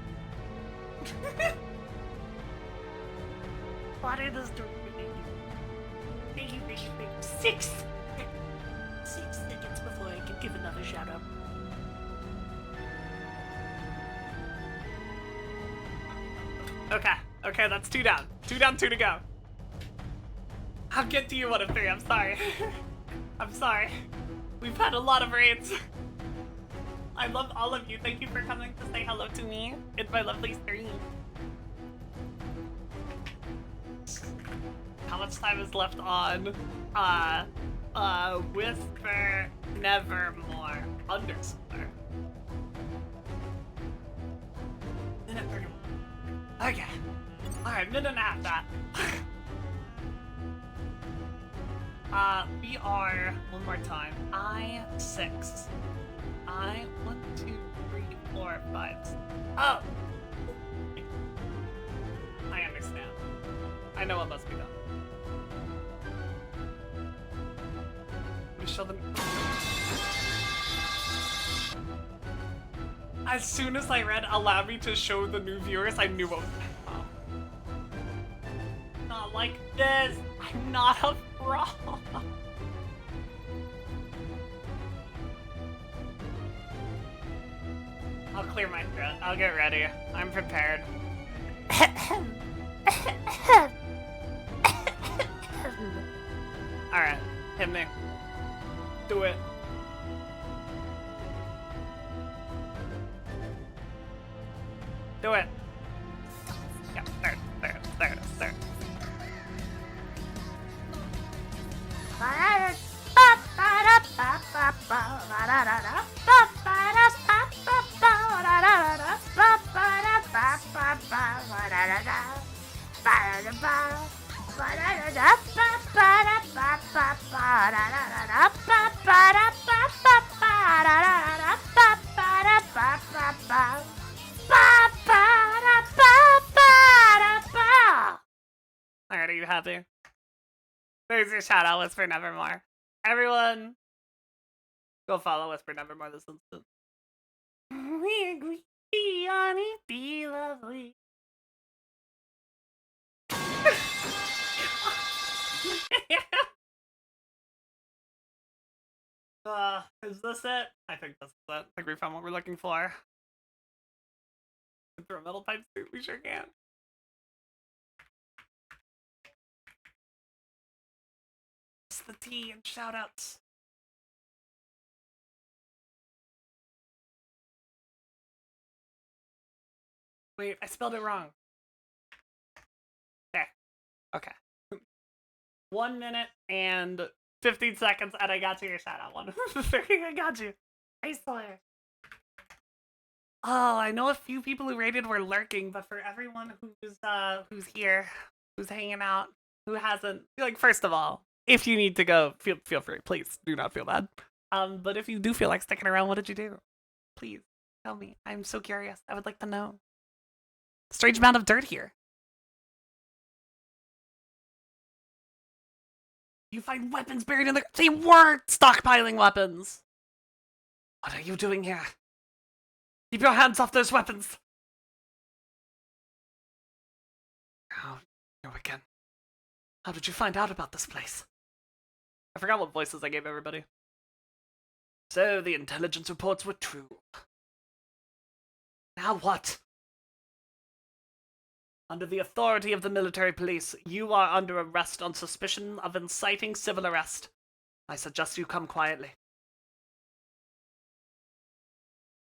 What are those doing? Thank you. 6 seconds before I can give another shout out. Okay, that's 2 down. 2 down, 2 to go. I'll get to you 1 of 3, I'm sorry. I'm sorry. We've had a lot of raids. I love all of you. Thank you for coming to say hello to me in my lovely stream. How much time is left on? Whisper Nevermore _ minute 31. Okay. Alright, minute and a half that. We are, one more time, I6. I, 1, 2, 3, 4, 5. Oh! I understand. I know what must be done. Let me show them. As soon as I read allow me to show the new viewers, I knew what was oh. Not like this. I'm not a fraud. I'll clear my throat. I'll get ready. I'm prepared. Alright, hit me. Do it. Do it. Yeah, there. Alright, are you happy? There's your shout out, Whisper Nevermore. Everyone, go follow Whisper Nevermore this instant. We agree on it, be lovely. Is this it? I think this is it. I think we found what we're looking for. Through a metal pipe suit, we sure can. It's the tea and shoutouts. Wait, I spelled it wrong. There. Okay. 1 minute and 15 seconds, and I got you your shoutout one. I got you. I swear. Oh, I know a few people who rated were lurking, but for everyone who's here, who's hanging out, who hasn't, like, first of all, if you need to go, feel free. Please do not feel bad. But if you do feel like sticking around, what did you do? Please tell me. I'm so curious. I would like to know. Strange amount of dirt here. You find weapons buried in the. They weren't stockpiling weapons. What are you doing here? Keep your hands off those weapons. Oh, you again. How did you find out about this place? I forgot what voices I gave everybody. So the intelligence reports were true. Now what? Under the authority of the military police, you are under arrest on suspicion of inciting civil arrest. I suggest you come quietly.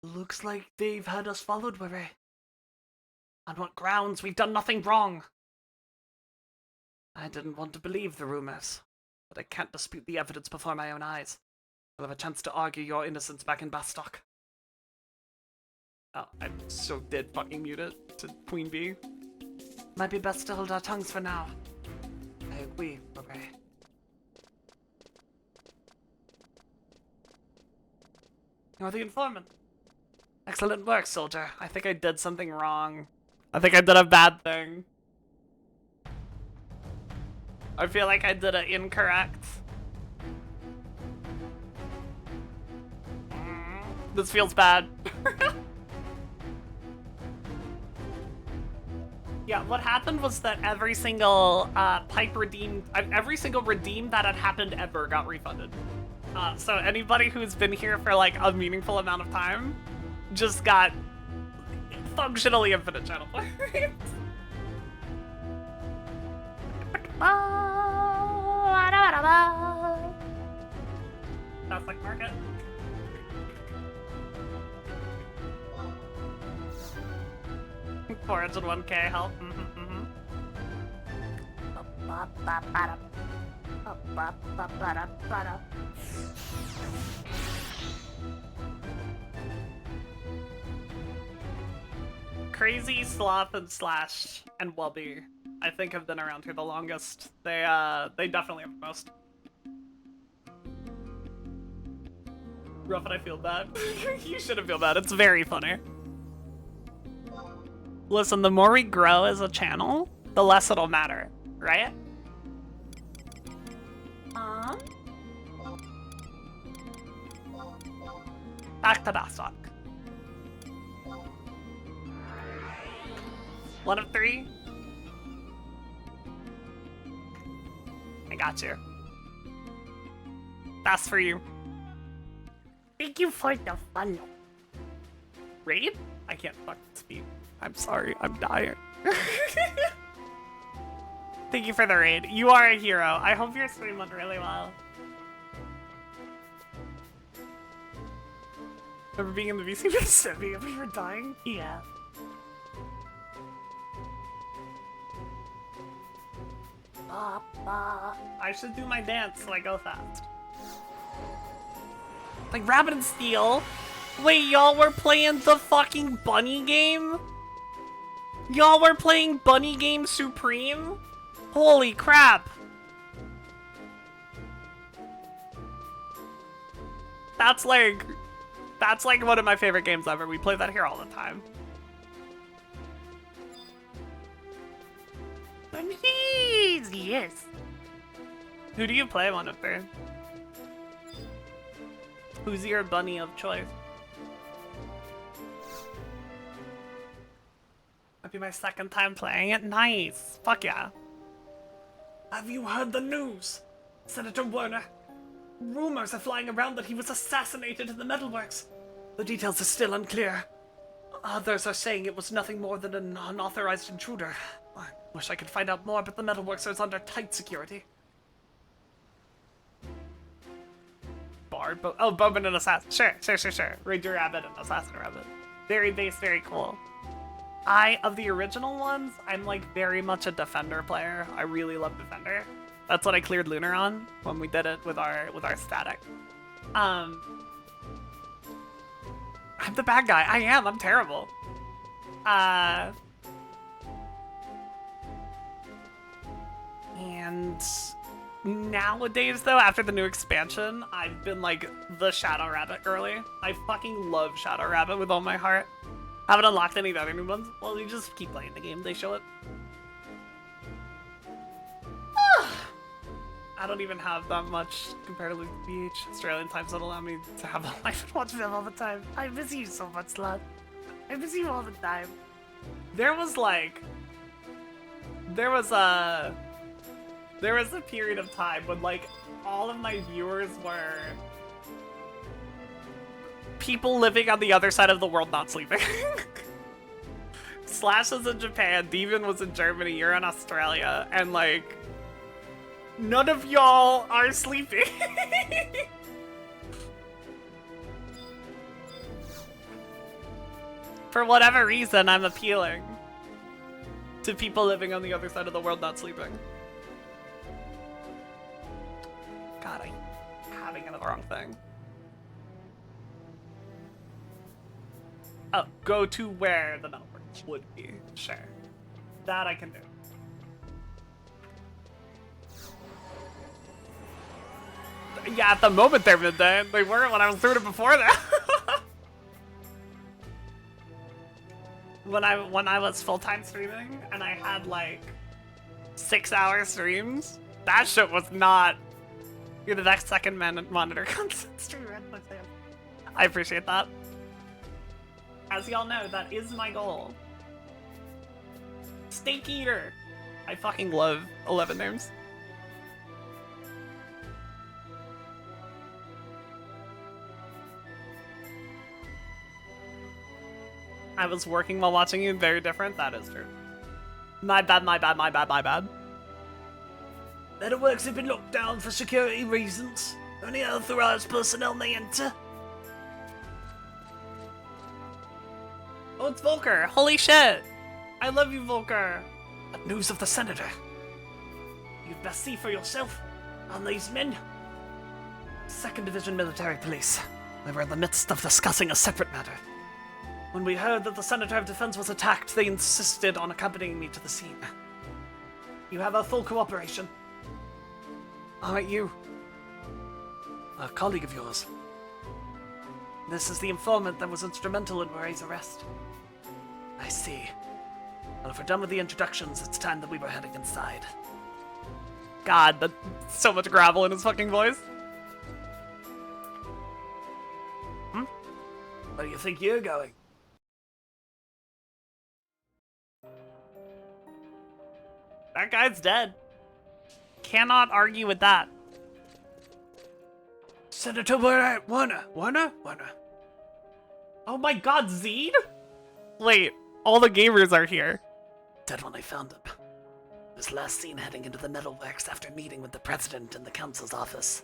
Looks like they've had us followed, Were. On what grounds? We've done nothing wrong. I didn't want to believe the rumors, but I can't dispute the evidence before my own eyes. I'll have a chance to argue your innocence back in Bastock. Oh, I'm so dead fucking muted to Queen Bee. Might be best to hold our tongues for now. I agree, Were. You're the informant. Excellent work, soldier. I think I did something wrong. I think I did a bad thing. I feel like I did it incorrect. This feels bad. Yeah, what happened was that every single every single redeem that had happened ever got refunded. So anybody who's been here for like a meaningful amount of time just got functionally infinite channel points. market. $401k help. Crazy, Sloth, and Slash, and Wubby, I think have been around here the longest. They definitely have the most. Rough, and I feel bad. You shouldn't feel bad. It's very funny. Listen, the more we grow as a channel, the less it'll matter, right? Back to Dasok. 1 of 3. I got you. That's for you. Thank you for the follow. Raid? I can't fucking speak. I'm sorry, I'm dying. Thank you for the raid. You are a hero. I hope your stream went really well. Remember being in the VC Mississippi and we were dying? Yeah. I should do my dance so I go fast. Like Rabbit and Steel. Wait, y'all were playing the fucking bunny game? Y'all were playing Bunny Game Supreme? Holy crap. That's like one of my favorite games ever. We play that here all the time. Bunnies! Yes. Who do you play one of there? Who's your bunny of choice? Might be my second time playing it. Nice. Fuck yeah. Have you heard the news? Senator Werner. Rumors are flying around that he was assassinated in the metalworks. The details are still unclear. Others are saying it was nothing more than an unauthorized intruder. I wish I could find out more, but the metalworks is under tight security. Bard, oh, Bowman and Assassin. Sure. Ranger Rabbit and Assassin Rabbit. Very base, very cool. Of the original ones, I'm like very much a Defender player. I really love Defender. That's what I cleared Lunar on when we did it with our static. I'm the bad guy. I am. I'm terrible. And nowadays, though, after the new expansion, I've been like the Shadow Rabbit girly. I fucking love Shadow Rabbit with all my heart. Haven't unlocked any of the other new ones. Well, you just keep playing the game. They show it. I don't even have that much comparatively to BH. Australian times don't allow me to have a life and watch them all the time. I miss you so much, lad. I miss you all the time. There was a period of time when like all of my viewers were people living on the other side of the world not sleeping. Slash was in Japan, Demon was in Germany, you're in Australia, and like none of y'all are sleeping. For whatever reason, I'm appealing to people living on the other side of the world not sleeping. God, I'm having the wrong thing. Oh, go to where the network would be. Sure. That I can do. Yeah, at the moment they're midday. They weren't when I was doing it before that. When I was full-time streaming and I had like 6-hour streams, that shit was not. You're the next second monitor constant streamer. I appreciate that. As y'all know, that is my goal. Steak Eater. I fucking love 11 names. I was working while watching you. Very different. That is true. My bad. Metalworks have been locked down for security reasons. Only authorized personnel may enter. Oh, it's Volker. Holy shit. I love you, Volker. What news of the senator? You'd best see for yourself on these men. 2nd Division Military Police. We were in the midst of discussing a separate matter. When we heard that the Senator of Defense was attacked, they insisted on accompanying me to the scene. You have our full cooperation. Alright, you. A colleague of yours. This is the informant that was instrumental in Murray's arrest. I see. Well, if we're done with the introductions, it's time that we were heading inside. God, that's so much gravel in his fucking voice. Where do you think you're going? That guy's dead. Cannot argue with that. Senator Warner. Oh my god, Zed? Wait, all the gamers are here. Dead when I found him. He was last seen heading into the metalworks after meeting with the president in the council's office.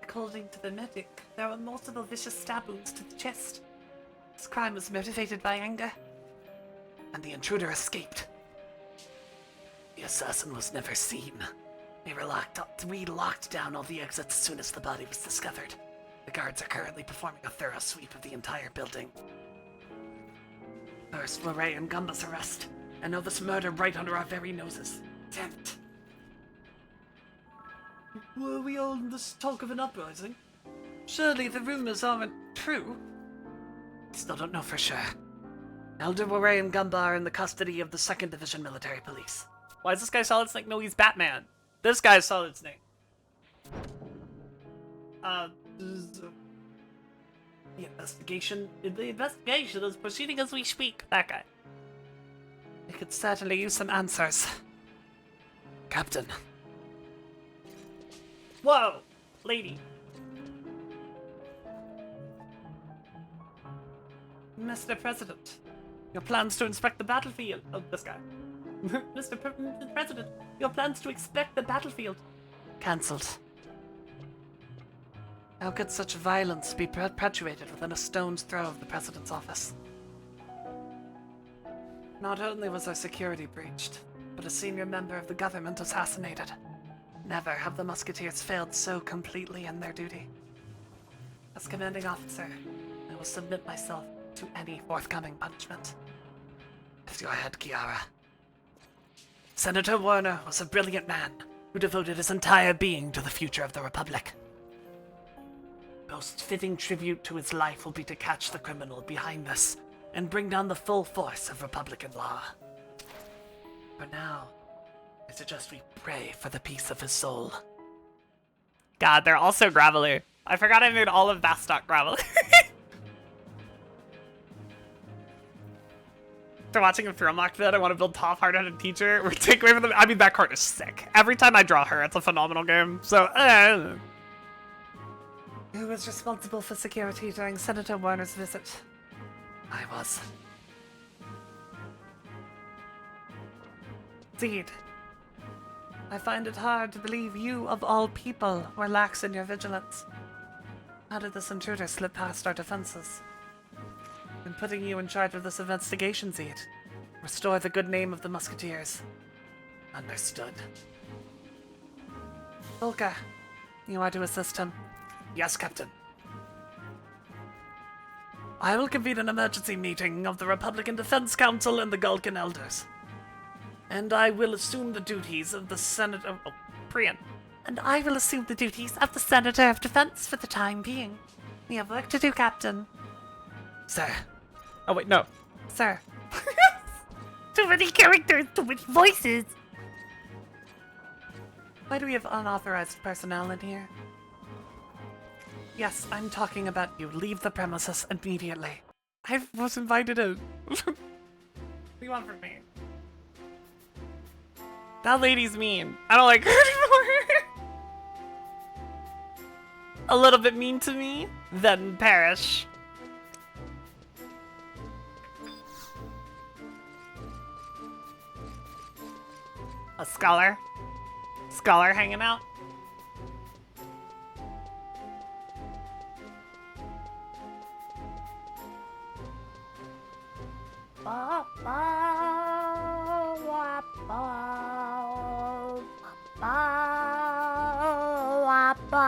According to the medic, there were multiple vicious stab wounds to the chest. This crime was motivated by anger. And the intruder escaped. The assassin was never seen. We locked down all the exits as soon as the body was discovered. The guards are currently performing a thorough sweep of the entire building. First, Lorray and Gumba's arrest, and now this murder right under our very noses. Damn it. Were we all in this talk of an uprising? Surely the rumors aren't true. Still don't know for sure. Elder Lorray and Gumba are in the custody of the 2nd Division Military Police. Why is this guy Solid Snake? No, he's Batman. This guy's Solid Snake. The investigation is proceeding as we speak. That guy. I could certainly use some answers. Captain. Whoa! Lady. Mr. President, your plans to inspect the battlefield. Oh, this guy. Mr. President, your plans to inspect the battlefield. Cancelled. How could such violence be perpetuated within a stone's throw of the President's office? Not only was our security breached, but a senior member of the government assassinated. Never have the Musketeers failed so completely in their duty. As commanding officer, I will submit myself to any forthcoming punishment. Lift your head, Kiara. Senator Warner was a brilliant man who devoted his entire being to the future of the Republic. Most fitting tribute to his life will be to catch the criminal behind this and bring down the full force of Republican law. For now, I suggest we pray for the peace of his soul. God, they're also Graveler. I forgot I made all of Bastok Graveler. After watching him through Unlocked vid, I want to build Top Hard-Headed Teacher. Or take away from them. I mean, that card is sick. Every time I draw her, it's a phenomenal game. So, Who was responsible for security during Senator Warner's visit? I was. Zed, I find it hard to believe you, of all people, were lax in your vigilance. How did this intruder slip past our defenses? I'm putting you in charge of this investigation, Zed. Restore the good name of the Musketeers. Understood. Volker, you are to assist him. Yes, Captain. I will convene an emergency meeting of the Republican Defense Council and the Gulkin Elders. And I will assume the duties of the Senator... Oh, Priyan. And I will assume the duties of the Senator of Defense for the time being. We have work to do, Captain. Sir. Oh, wait, no. Sir. Too many characters, too many voices. Why do we have unauthorized personnel in here? Yes, I'm talking about you. Leave the premises immediately. I was invited in. What do you want from me? That lady's mean. I don't like her anymore. A little bit mean to me, then perish. A scholar? Scholar hanging out? ba, wa, ba, ba, wa, ba,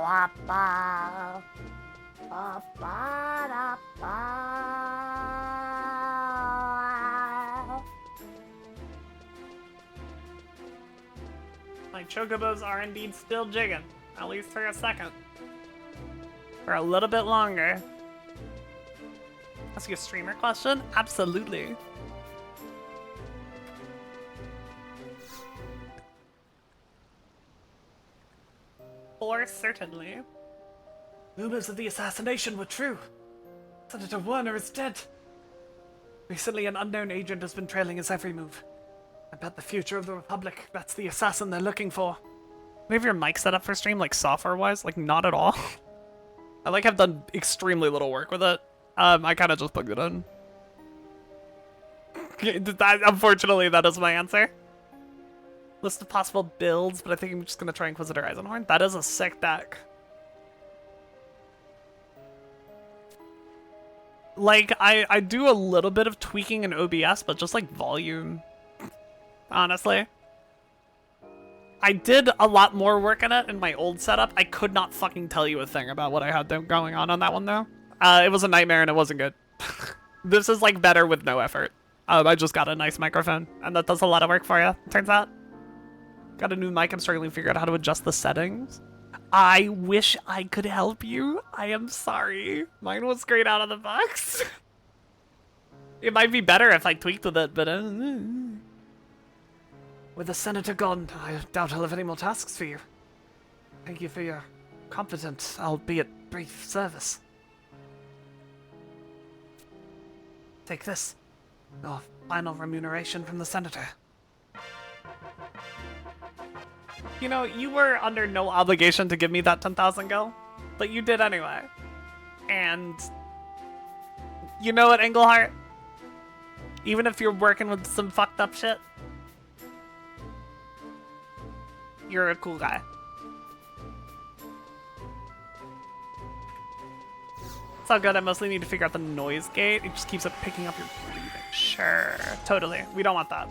wa, ba, ba, ba, da, ba. My chocobos are indeed still jigging, at least for a second. For a little bit longer. Ask you a streamer question? Absolutely. For certainly. Rumors of the assassination were true. Senator Warner is dead. Recently, an unknown agent has been trailing his every move. I bet the future of the Republic, that's the assassin they're looking for. We have your mic set up for stream, like software-wise? Like, not at all. I like have done extremely little work with it. I kind of just plugged it in. Unfortunately, that is my answer. List of possible builds, but I think I'm just gonna try Inquisitor Eisenhorn. That is a sick deck. Like, I do a little bit of tweaking in OBS, but just like volume. Honestly. I did a lot more work in it in my old setup. I could not fucking tell you a thing about what I had going on that one, though. It was a nightmare and it wasn't good. This is, like, better with no effort. I just got a nice microphone, and that does a lot of work for you, turns out. Got a new mic. I'm struggling to figure out how to adjust the settings. I wish I could help you. I am sorry. Mine was great out of the box. It might be better if I tweaked with it, but... With the Senator gone, I doubt I'll have any more tasks for you. Thank you for your competent, albeit brief, service. Take this. Your final remuneration from the Senator. You know, you were under no obligation to give me that 10,000 gil, but you did anyway. And... you know what, Englehart? Even if you're working with some fucked up shit, you're a cool guy. It's all good. I mostly need to figure out the noise gate. It just keeps up picking up your breathing. Sure. Totally. We don't want that.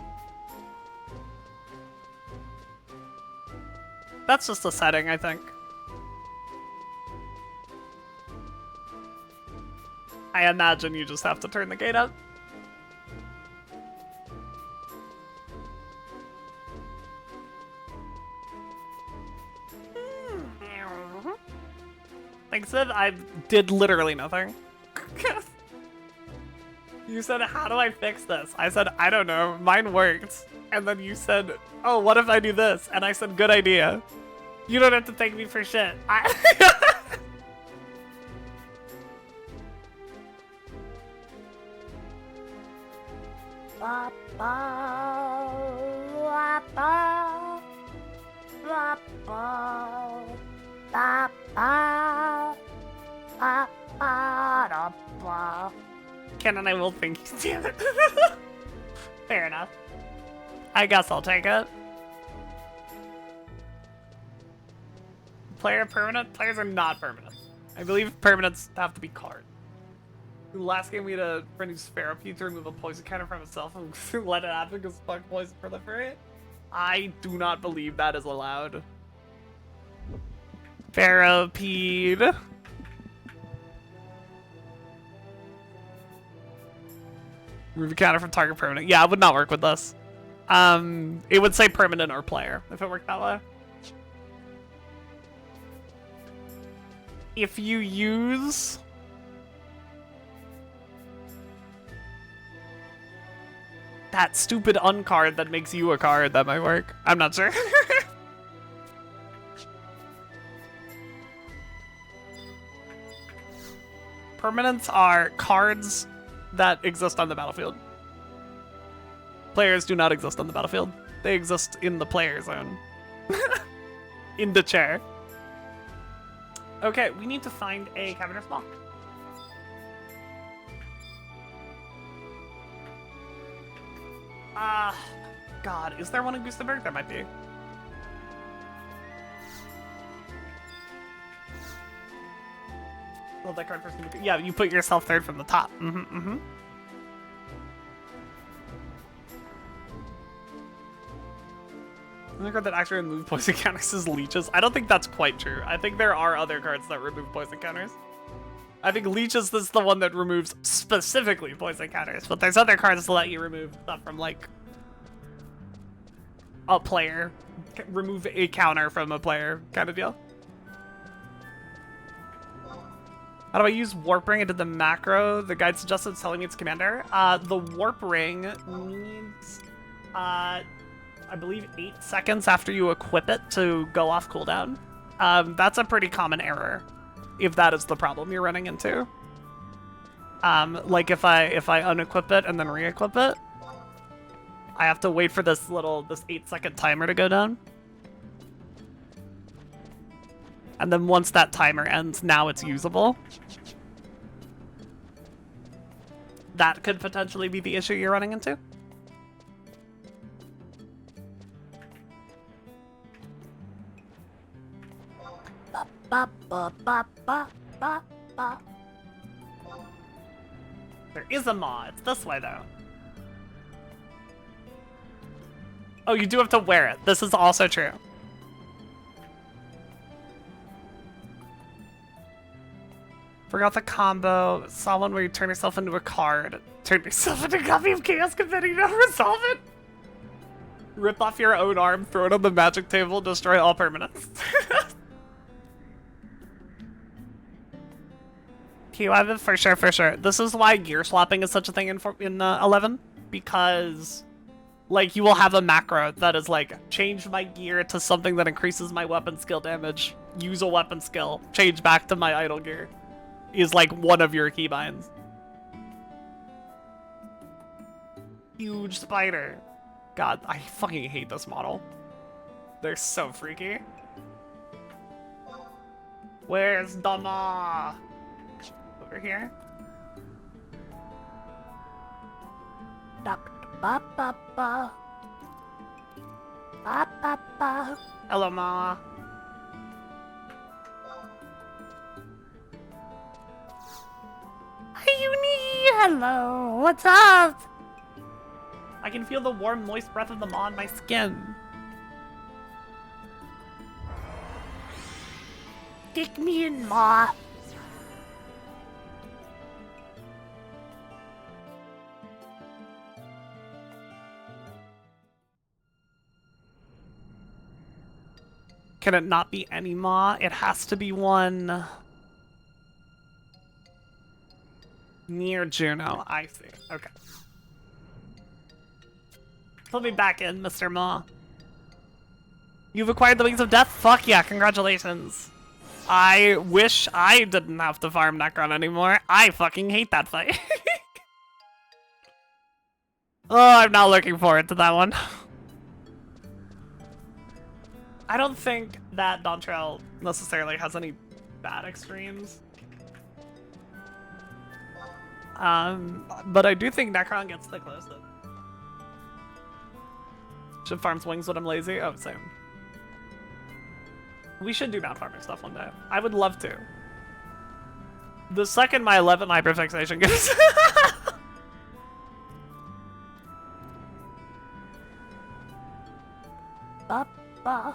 That's just a setting, I think. I imagine you just have to turn the gate up. Thanks, Viv. I did literally nothing. You said, how do I fix this? I said, I don't know. Mine worked. And then you said, oh, what if I do this? And I said, good idea. You don't have to thank me for shit. Ken and I will think you, damn it. Fair enough. I guess I'll take it. Player permanent? Players are not permanent. I believe permanents have to be card. Last game we had a friend who's Sparrow to remove a poison counter from himself and let it happen because fuck poison proliferate. I do not believe that is allowed. Ferropede. Remove a counter from target permanent. Yeah, it would not work with this. It would say permanent or player if it worked that way. If you use that stupid uncard that makes you a card, that might work. I'm not sure. Permanents are cards that exist on the battlefield. Players do not exist on the battlefield. They exist in the player zone. In the chair. Okay, we need to find a cavernous mock. God, is there one in Gustavberg? There might be. Well, that card first. Yeah, you put yourself third from the top. The card that actually removes poison counters is leeches. I don't think that's quite true. I think there are other cards that remove poison counters. I think leeches is the one that removes specifically poison counters, but there's other cards that let you remove stuff from like a player, remove a counter from a player kind of deal. How do I use Warp Ring into the macro? The guide suggested telling me it's commander. The Warp Ring needs, I believe 8 seconds after you equip it to go off cooldown. That's a pretty common error, if that is the problem you're running into. Like if I unequip it and then re-equip it, I have to wait for this 8-second timer to go down. And then once that timer ends, now it's usable. That could potentially be the issue you're running into. Ba, ba, ba, ba, ba, ba. There is a maw. It's this way, though. Oh, you do have to wear it. This is also true. Forgot the combo. Saw one where you turn yourself into a card. Turn yourself into a copy of Chaos Confetti to resolve it. Rip off your own arm, throw it on the magic table, destroy all permanents. Q11, for sure, for sure. This is why gear swapping is such a thing in 11. Because, like, you will have a macro that is like, change my gear to something that increases my weapon skill damage. Use a weapon skill. Change back to my idle gear. Is like one of your keybinds. Huge spider. God, I fucking hate this model. They're so freaky. Where's the maw? Over here. Ba, ba, ba, ba. Ba, ba, ba. Hello, maw. Ayuni, hello, what's up? I can feel the warm, moist breath of the maw on my skin. Kick me in, ma. Can it not be any maw? It has to be one near Juno. I see. Okay. Put me back in, Mr. Maw. You've acquired the Wings of Death? Fuck yeah, congratulations. I wish I didn't have to farm Necron anymore. I fucking hate that fight. Oh, I'm not looking forward to that one. I don't think that Dawntrail necessarily has any bad extremes. But I do think Necron gets the closest. Should farms wings when I'm lazy? Oh, same. We should do mount farming stuff one day. I would love to. The second my 11 hyperfixation goes. Ba, ba.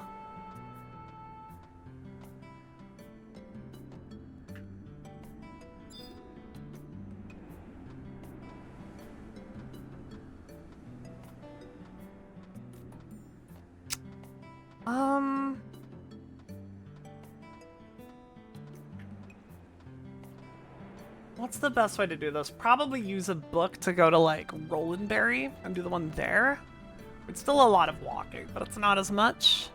What's the best way to do this? Probably use a book to go to, like, Rolandberry and do the one there. It's still a lot of walking, but it's not as much.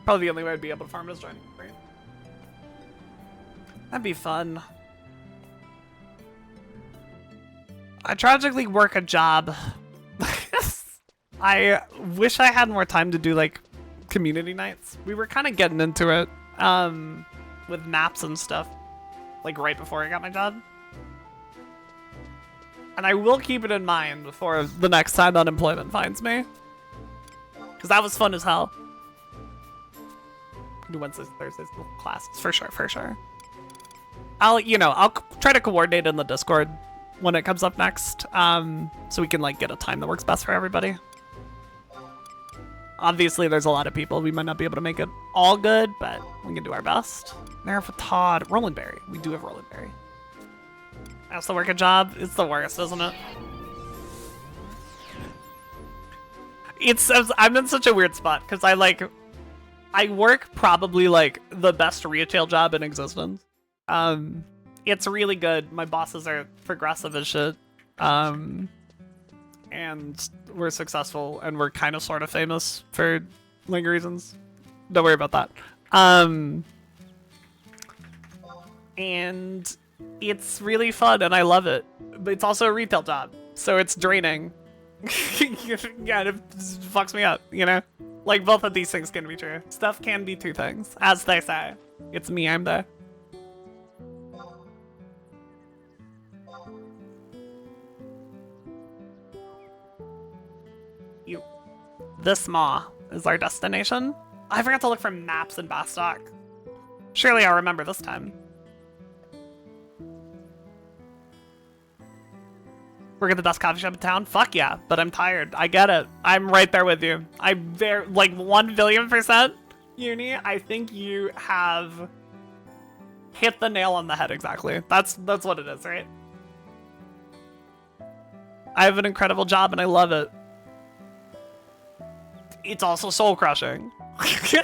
Probably the only way I'd be able to farm is joining free. That'd be fun. I tragically work a job. I wish I had more time to do, like, community nights. We were kind of getting into it, with maps and stuff, like, right before I got my job. And I will keep it in mind before the next time unemployment finds me. Because that was fun as hell. Do Wednesdays, Thursdays, classes, for sure, for sure. I'll try to coordinate in the Discord when it comes up next, so we can, like, get a time that works best for everybody. Obviously, there's a lot of people. We might not be able to make it all good, but we can do our best. There for Todd. Roland Berry. We do have Roland Berry. I also work a job. It's the worst, isn't it? I'm in such a weird spot because I work probably like the best retail job in existence. It's really good. My bosses are progressive as shit. And we're successful and we're kind of sort of famous for like reasons. Don't worry about that. And it's really fun and I love it. But it's also a retail job, so it's draining. Yeah, it fucks me up, you know? Like, both of these things can be true. Stuff can be two things, as they say. It's me, I'm there. This maw is our destination. I forgot to look for maps in Bastock. Surely I'll remember this time. Work at the best coffee shop in town? Fuck yeah, but I'm tired. I get it. I'm right there with you. I'm there, like 1,000,000,000%. Uni, I think you have hit the nail on the head exactly. That's what it is, right? I have an incredible job and I love it. It's also soul crushing. That's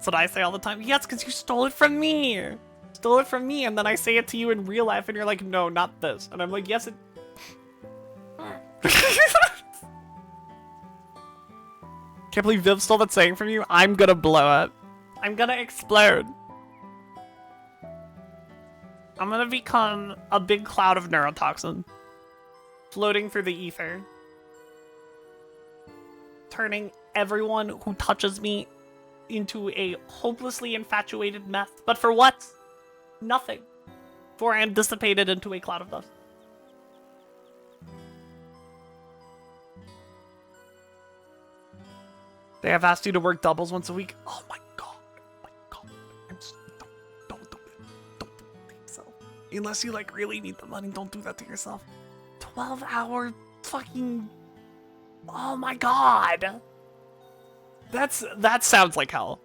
what I say all the time. Yes, because you stole it from me. Stole it from me, and then I say it to you in real life, and you're like, no, not this. And I'm like, yes, it... Can't believe Viv stole that saying from you. I'm gonna blow up. I'm gonna explode. I'm gonna become a big cloud of neurotoxin. Floating through the ether. Turning everyone who touches me into a hopelessly infatuated mess. But for what? Nothing. For I am dissipated into a cloud of dust. They have asked you to work doubles once a week. Oh my god. Oh my god. Don't do it. Don't do it to yourself. Unless you like really need the money, don't do that to yourself. 12-hour fucking... Oh my god. That sounds like hell.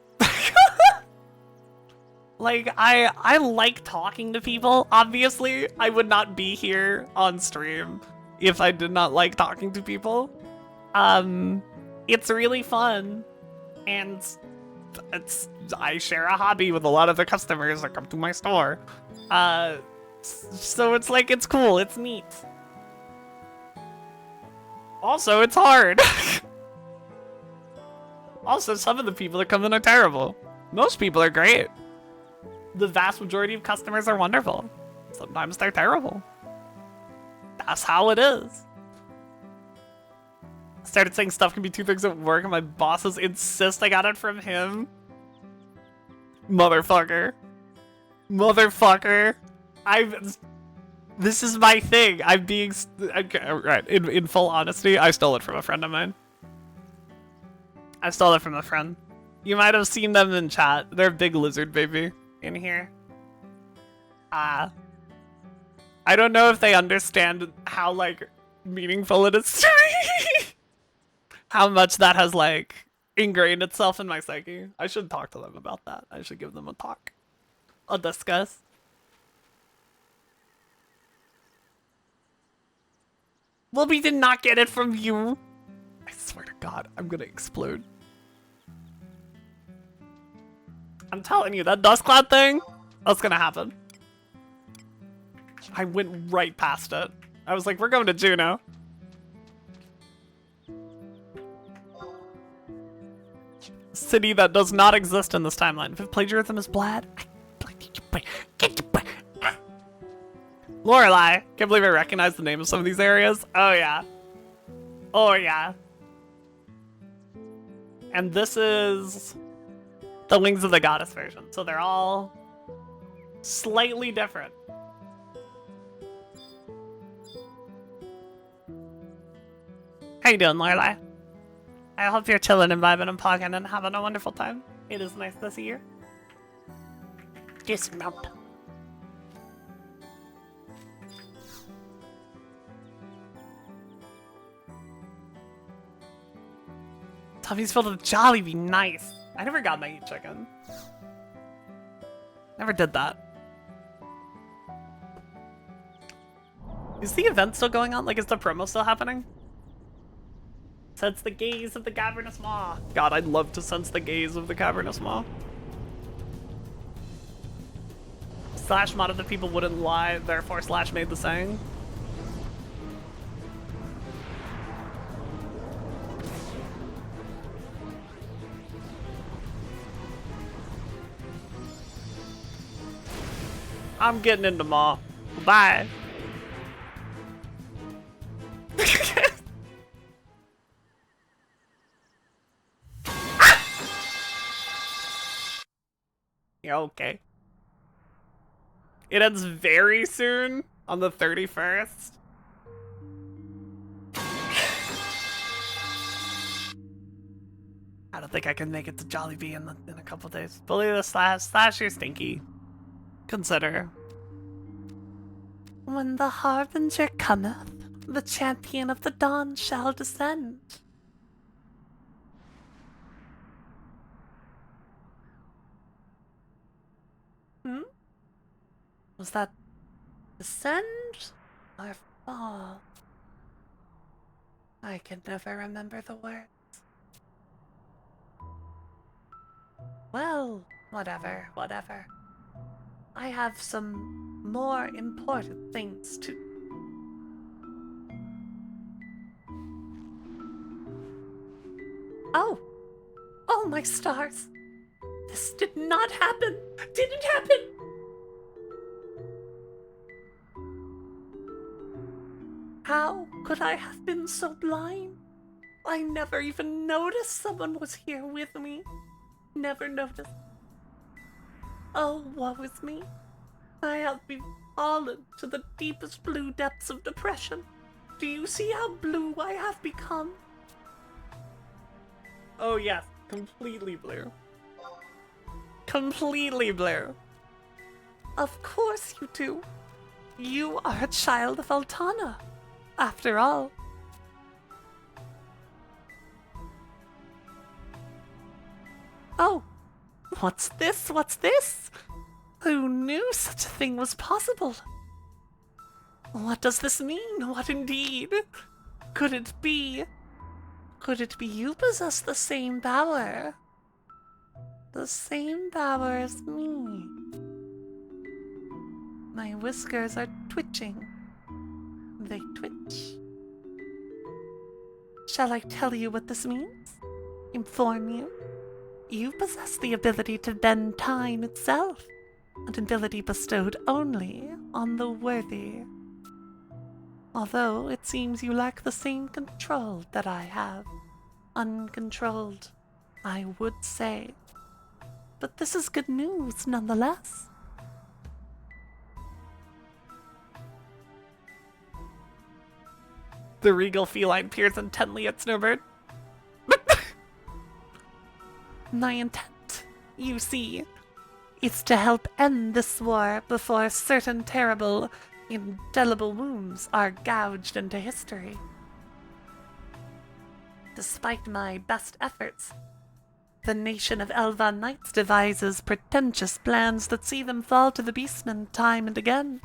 Like, I like talking to people, obviously. I would not be here on stream if I did not like talking to people. It's really fun, and I share a hobby with a lot of the customers that come to my store. So it's like, it's cool, it's neat. Also, it's hard. Also, some of the people that come in are terrible. Most people are great. The vast majority of customers are wonderful. Sometimes they're terrible. That's how it is. I started saying stuff can be two things at work and my bosses insist I got it from him. Motherfucker. Motherfucker. This is my thing. I'm being... Okay, right. In full honesty, I stole it from a friend of mine. I stole it from a friend. You might have seen them in chat. They're a big lizard baby in here. I don't know if they understand how, like, meaningful it is to me. How much that has, like, ingrained itself in my psyche. I should talk to them about that. I should give them a talk. I'll discuss. Well, we did not get it from you. I swear to God, I'm gonna explode. I'm telling you, that dust cloud thing, that's gonna happen. I went right past it. I was like, we're going to Juneau. City that does not exist in this timeline. If plagiarism is bad, Lorelei, can't believe I recognize the name of some of these areas. Oh yeah. Oh yeah. And this is the Wings of the Goddess version. So they're all slightly different. How you doing, Lorelei? I hope you're chilling and vibing and pogging and having a wonderful time. It is nice to see you. Dismount. Tummy's filled with Jollibee, nice. I never got my eat chicken. Never did that. Is the event still going on? Like, is the promo still happening? Sense the gaze of the cavernous maw. God, I'd love to sense the gaze of the cavernous maw. Slash modded that people wouldn't lie, therefore Slash made the saying. I'm getting into Maw. Bye. Yeah, okay. It ends very soon, on the 31st. I don't think I can make it to Jollibee in a couple days. Bully the slash you're stinky. Consider. When the harbinger cometh, the champion of the dawn shall descend. Was that descend or fall? I can never remember the words. Well, whatever. I have some more important things to... Oh! Oh my stars! This did not happen! Didn't happen! How could I have been so blind? I never even noticed someone was here with me. Never noticed. Oh, woe is me. I have fallen to the deepest blue depths of depression. Do you see how blue I have become? Oh yes, completely blue. Completely blue. Of course you do. You are a child of Altana, after all. Oh, what's this? What's this? Who knew such a thing was possible? What does this mean? What indeed? Could it be you possess the same power? The same power as me. My whiskers are twitching. They twitch. Shall I tell you what this means? Inform you? You possess the ability to bend time itself, an ability bestowed only on the worthy. Although it seems you lack the same control that I have. Uncontrolled, I would say. But this is good news nonetheless. The regal feline peers intently at Snowbird. My intent, you see, is to help end this war before certain terrible, indelible wounds are gouged into history. Despite my best efforts, the nation of Elvan Knights devises pretentious plans that see them fall to the beastmen time and again.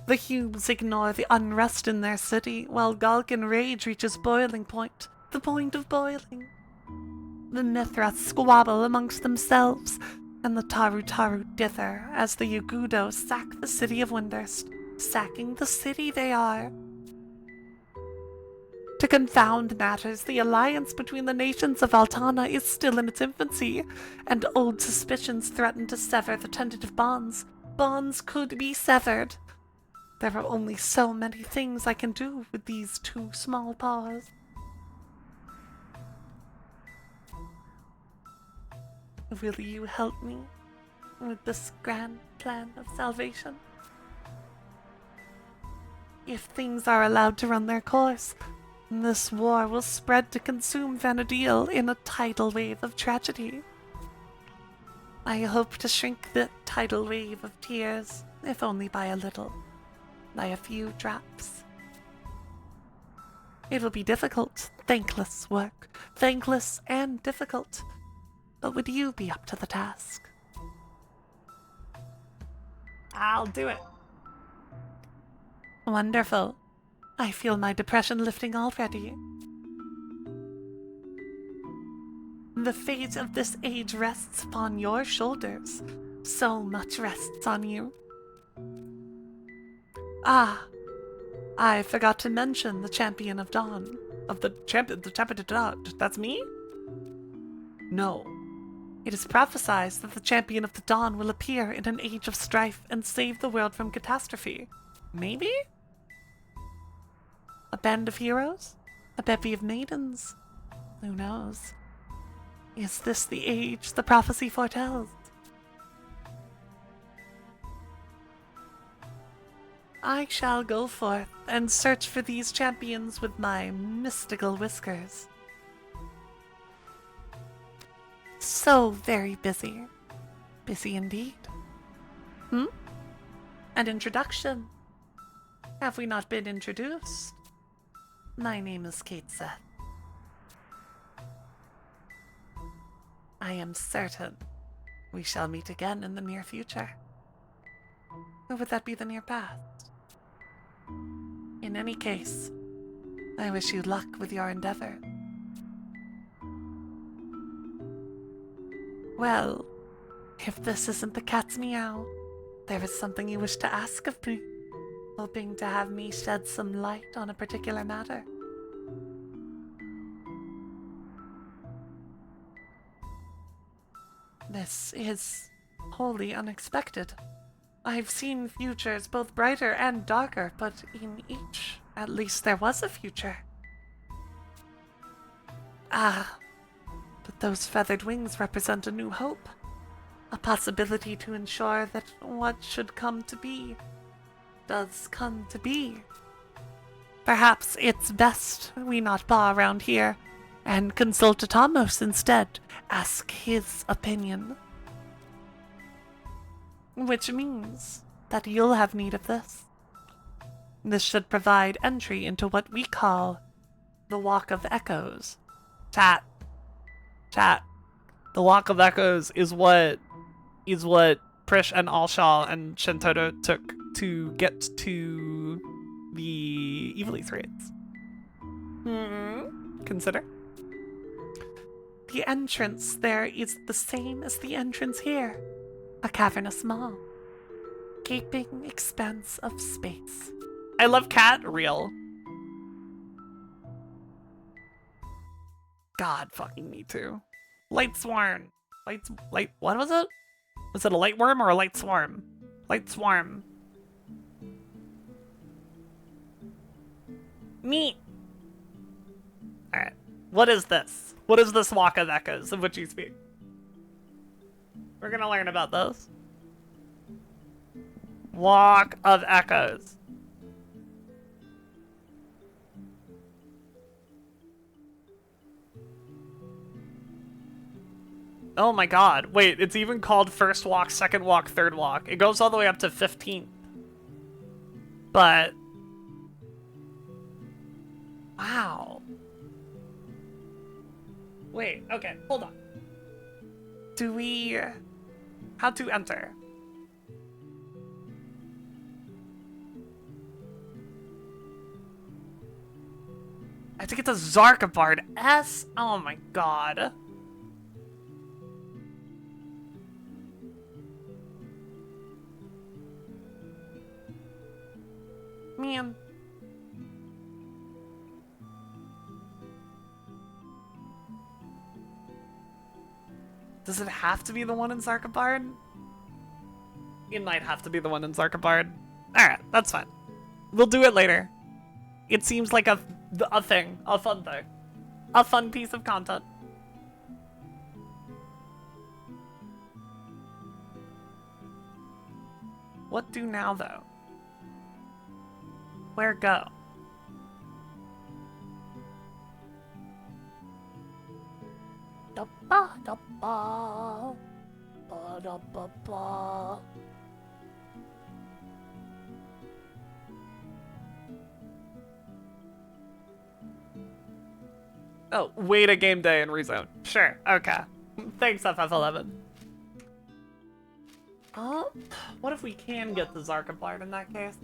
The Humes ignore the unrest in their city, while Galkan rage reaches boiling point, the point of boiling. The Mithras squabble amongst themselves, and the Taru dither as the Yugudo sack the city of Windurst, sacking the city they are. To confound matters, the alliance between the nations of Altana is still in its infancy, and old suspicions threaten to sever the tentative bonds. Bonds could be severed. There are only so many things I can do with these two small paws. Will you help me with this grand plan of salvation? If things are allowed to run their course, this war will spread to consume Vanadil in a tidal wave of tragedy. I hope to shrink the tidal wave of tears, if only by a little, by a few drops. It will be difficult, thankless work, thankless and difficult. But would you be up to the task? I'll do it. Wonderful. I feel my depression lifting already. The fate of this age rests upon your shoulders. So much rests on you. Ah, I forgot to mention the Champion of Dawn. The champion of Dawn. That's me? No. It is prophesied that the Champion of the Dawn will appear in an age of strife and save the world from catastrophe. Maybe? A band of heroes? A bevy of maidens? Who knows? Is this the age the prophecy foretells? I shall go forth and search for these champions with my mystical whiskers. So very busy. Busy indeed. An introduction. Have we not been introduced? My name is Kate Seth. I am certain we shall meet again in the near future. Or would that be the near past? In any case, I wish you luck with your endeavor. Well, if this isn't the cat's meow, there is something you wish to ask of me, hoping to have me shed some light on a particular matter. This is wholly unexpected. I've seen futures both brighter and darker, but in each, at least there was a future. Ah, but those feathered wings represent a new hope. A possibility to ensure that what should come to be does come to be. Perhaps it's best we not paw around here and consult Atomos instead. Ask his opinion. Which means that you'll have need of this. This should provide entry into what we call the Walk of Echoes. Chat. The Walk of Echoes is what Prish and Alshal and Shintoto took to get to the Evilise raids. Consider. The entrance there is the same as the entrance here. A cavernous maw. Gaping expanse of space. I love cat real. God fucking me too. Light swarm. Light what was it? Was it a light worm or a light swarm? Light swarm. Neat. Alright. What is this? What is this Walk of Echoes of which you speak? We're gonna learn about those. Walk of Echoes. Oh my god. Wait, it's even called first walk, second walk, third walk. It goes all the way up to 15. But... wow. Wait, okay, hold on. Do we... how to enter? I have to get to Zarkabard S? Oh my god. Man. Does it have to be the one in Zarkabard? It might have to be the one in Zarkabard. Alright, that's fine. We'll do it later. It seems like a thing. A fun thing. A fun piece of content. What do now, though? Where go? Da ba da ba ba da ba ba. Oh, wait a game day and rezone. Sure, okay. Thanks, FF11. What if we can get the Zarkabard in that case?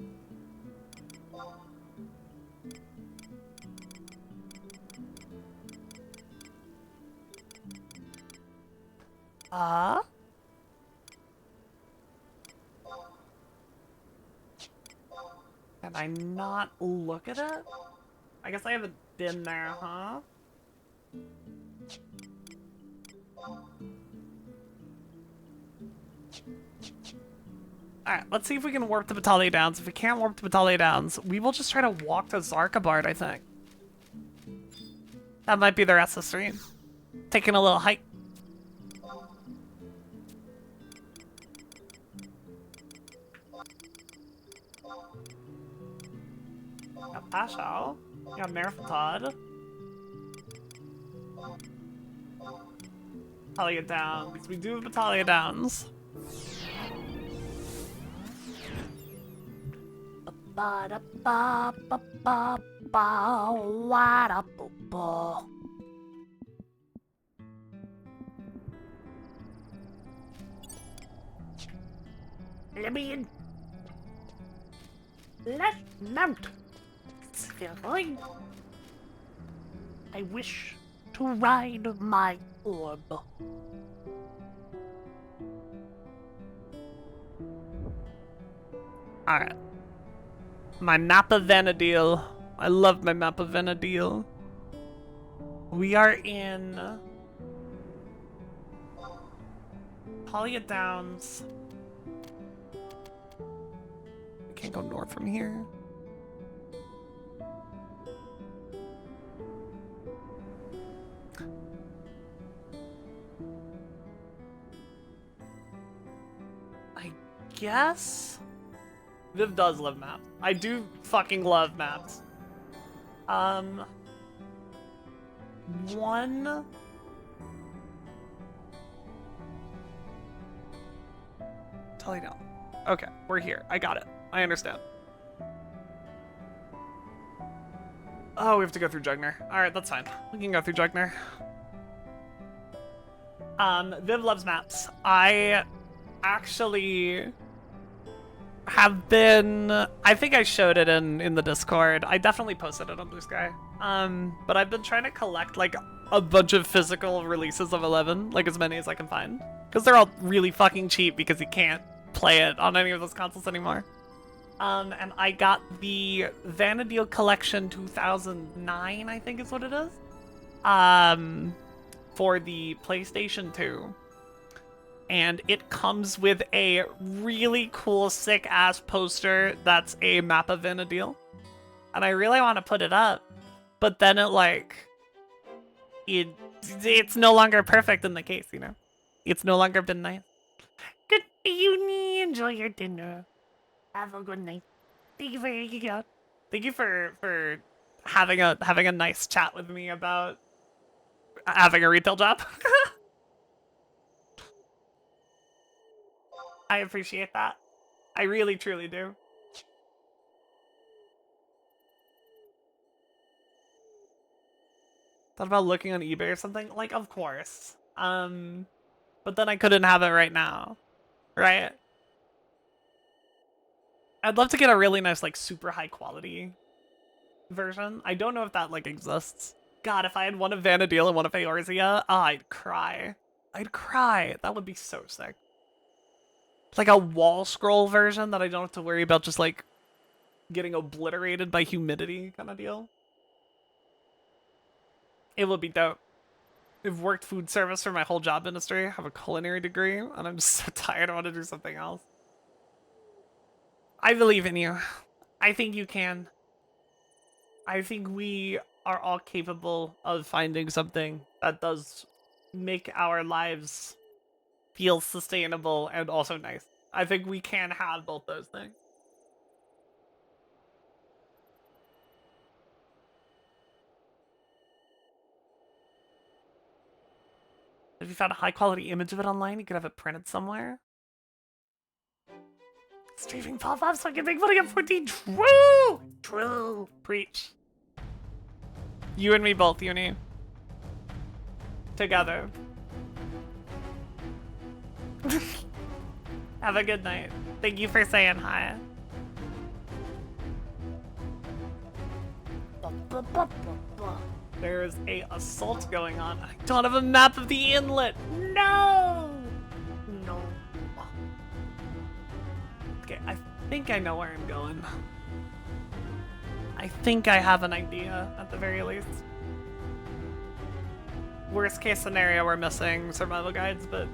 Can I not look at it? I guess I haven't been there, huh? Alright, let's see if we can warp to Batalha Downs. If we can't warp to Batalha Downs, we will just try to walk to Zarkabard, I think. That might be the rest of the stream. Taking a little hike. Got Pashao. Got Merfatod. Batalha Downs. We do have Batalha Downs. Let me in. Let's mount. Fine. I wish to ride my orb. Alright. My map of Vanadil. I love my map of Vanadil. We are in Talia Downs. We can't go north from here. I guess Viv does love maps. I do fucking love maps. One. Tell you now. Okay, we're here. I got it. I understand. Oh, we have to go through Jugner. Alright, that's fine. We can go through Jugner. Viv loves maps. I actually have been, I think I showed it in the Discord. I definitely posted it on Blue Sky. But I've been trying to collect like a bunch of physical releases of 11, like as many as I can find, because they're all really fucking cheap because you can't play it on any of those consoles anymore. And I got the Vanadil Collection 2009, I think is what it is, for the PlayStation 2. And it comes with a really cool, sick-ass poster that's a map of Vanadil. And I really want to put it up, but then it, like, it's no longer perfect in the case, you know? It's no longer been nice. Good evening, enjoy your dinner. Have a good night. Thank you for hanging out. Thank you for having a nice chat with me about having a retail job. I appreciate that. I really, truly do. Thought about looking on eBay or something? Like, of course. But then I couldn't have it right now. Right? I'd love to get a really nice, like, super high quality version. I don't know if that, like, exists. God, if I had one of Vanadil and one of Eorzea, I'd cry. I'd cry. That would be so sick. Like a wall scroll version that I don't have to worry about just like getting obliterated by humidity kind of deal. It would be dope. I've worked food service for my whole job industry, have a culinary degree, and I'm just so tired I want to do something else. I believe in you. I think you can. I think we are all capable of finding something that does make our lives feel sustainable and also nice. I think we can have both those things. If you found a high quality image of it online, you could have it printed somewhere. Streaming pop-ups so I can make money at 14. True! True. Preach. You and me both, Uni. together. Have a good night. Thank you for saying hi. There's a assault going on. I don't have a map of the inlet. No! No. Okay, I think I know where I'm going. I think I have an idea, at the very least. Worst case scenario, we're missing survival guides, but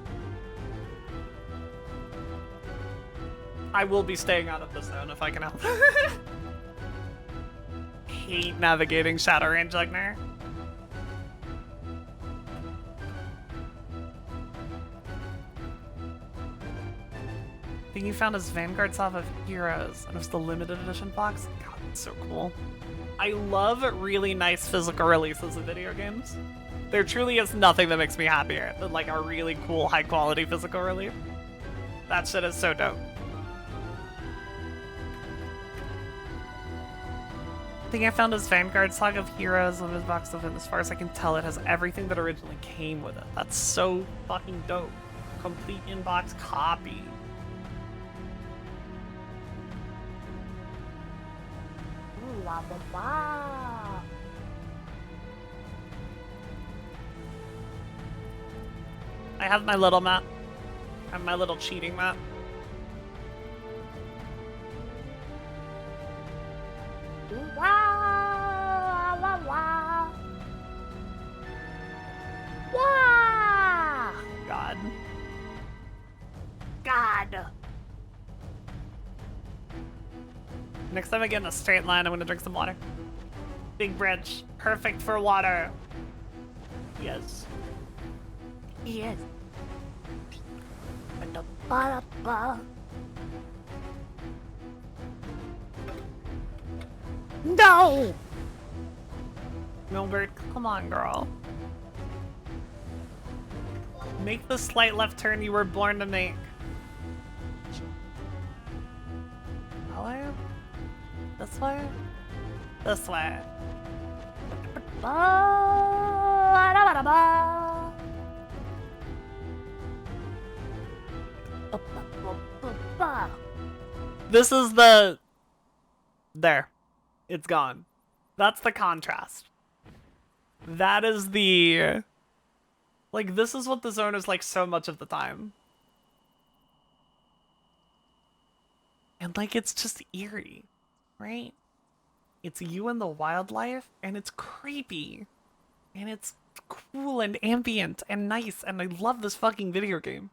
I will be staying out of the zone if I can help. Hate navigating Shadowrange Jugner. Thing you found is Vanguard Salve of Heroes, and it was the limited edition box. God, it's so cool. I love really nice physical releases of video games. There truly is nothing that makes me happier than like a really cool, high quality physical release. That shit is so dope. Thing I found is Vanguard Saga of Heroes limited box of it. As far as I can tell, it has everything that originally came with it. That's so fucking dope. Complete in-box copy. La ba ba. I have my little map. I have my little cheating map. Wow, wow, wow. Wow. God. God. Next time I get in a straight line, I'm gonna drink some water. Big bridge. Perfect for water. Yes. Yes. Ba ba ba. No. Milbert, come on, girl. Make the slight left turn you were born to make. That way? This way? This way. Ba da ba da ba. Ba ba ba ba ba. This is the... There. It's gone. That's the contrast. That is the... Like, this is what the zone is like so much of the time. And, like, it's just eerie, right? It's you and the wildlife, and it's creepy. And it's cool and ambient and nice, and I love this fucking video game.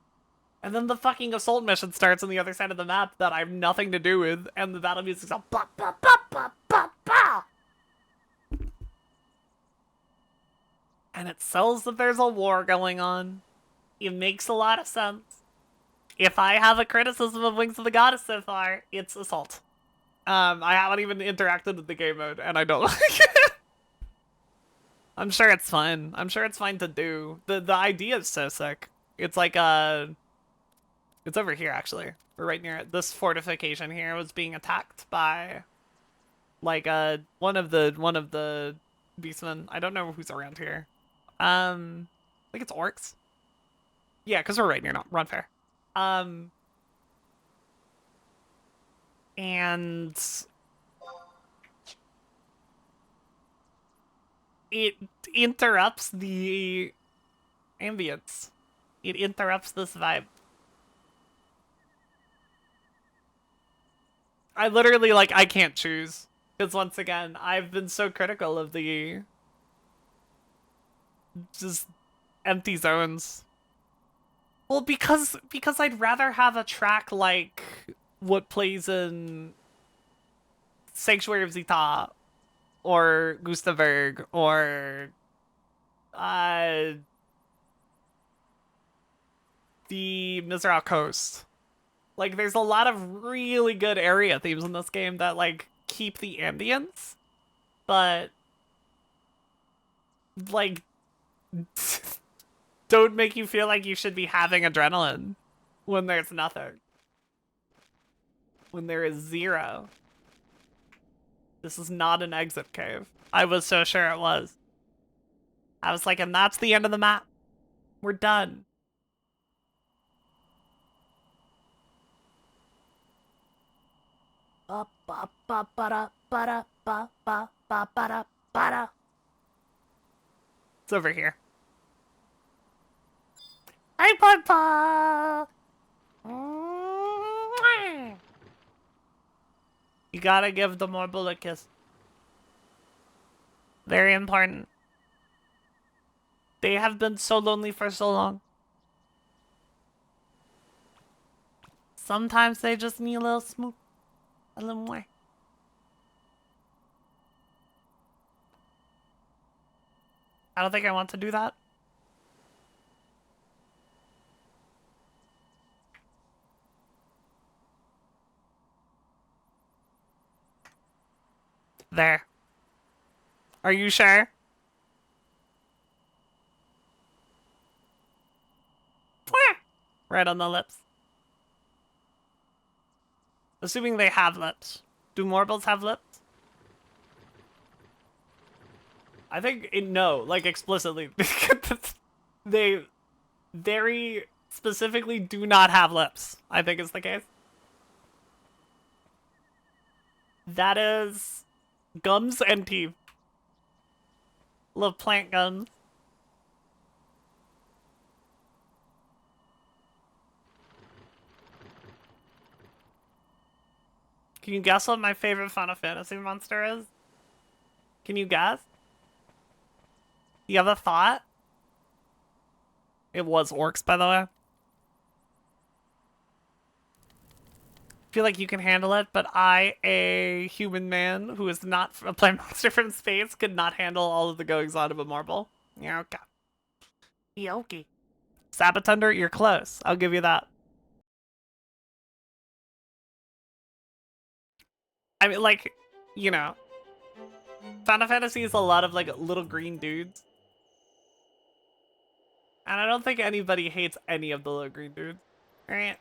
And then the fucking assault mission starts on the other side of the map that I have nothing to do with, and the battle music's all ba ba ba ba ba ba. And it sells that there's a war going on. It makes a lot of sense. If I have a criticism of Wings of the Goddess so far, it's assault. I haven't even interacted with the game mode, and I don't like it. I'm sure it's fun. I'm sure it's fine to do. The idea is so sick. It's like it's over here actually. We're right near it. This fortification here was being attacked by like one of the beastmen. I don't know who's around here. I think it's orcs. Yeah, because we're right near Runfair. And it interrupts the ambience. It interrupts this vibe. I literally, like, I can't choose. Because once again, I've been so critical of the just empty zones. Well, because I'd rather have a track like what plays in Sanctuary of Zita or Gustavberg or the Mizrah Coast. Like, there's a lot of really good area themes in this game that, like, keep the ambience, but, like, don't make you feel like you should be having adrenaline when there's nothing. When there is zero. This is not an exit cave. I was so sure it was. I was like, and that's the end of the map. We're done. Ba ba ba ba da ba da ba ba ba ba da ba da. It's over here. Hey, Papa. You gotta give the marble a kiss. Very important. They have been so lonely for so long. Sometimes they just need a little smooth. A little more. I don't think I want to do that. There. Are you sure? Right on the lips. Assuming they have lips. Do marbles have lips? I think no, like explicitly. They very specifically do not have lips, I think is the case. That is gums and teeth. Little plant gums. Can you guess what my favorite Final Fantasy monster is? Can you guess? You have a thought? It was orcs, by the way. I feel like you can handle it, but I, a human man who is not a plant monster from space, could not handle all of the goings on of a marble. Yeah, okay. Yoki. Sabatender, you're close. I'll give you that. I mean, like, you know, Final Fantasy is a lot of, like, little green dudes. And I don't think anybody hates any of the little green dudes. Right?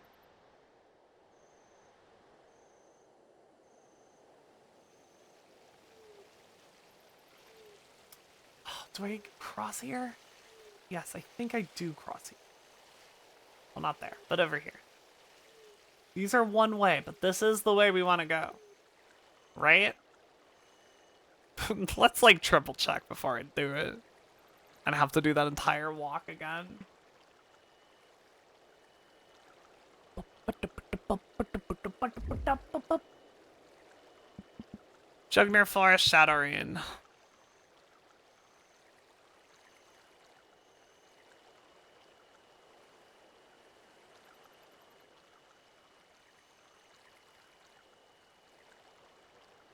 Oh, do I cross here? Yes, I think I do cross here. Well, not there, but over here. These are one way, but this is the way we want to go. Right? Let's, like, triple check before I do it. And have to do that entire walk again. Jugner Forest Shadowreen.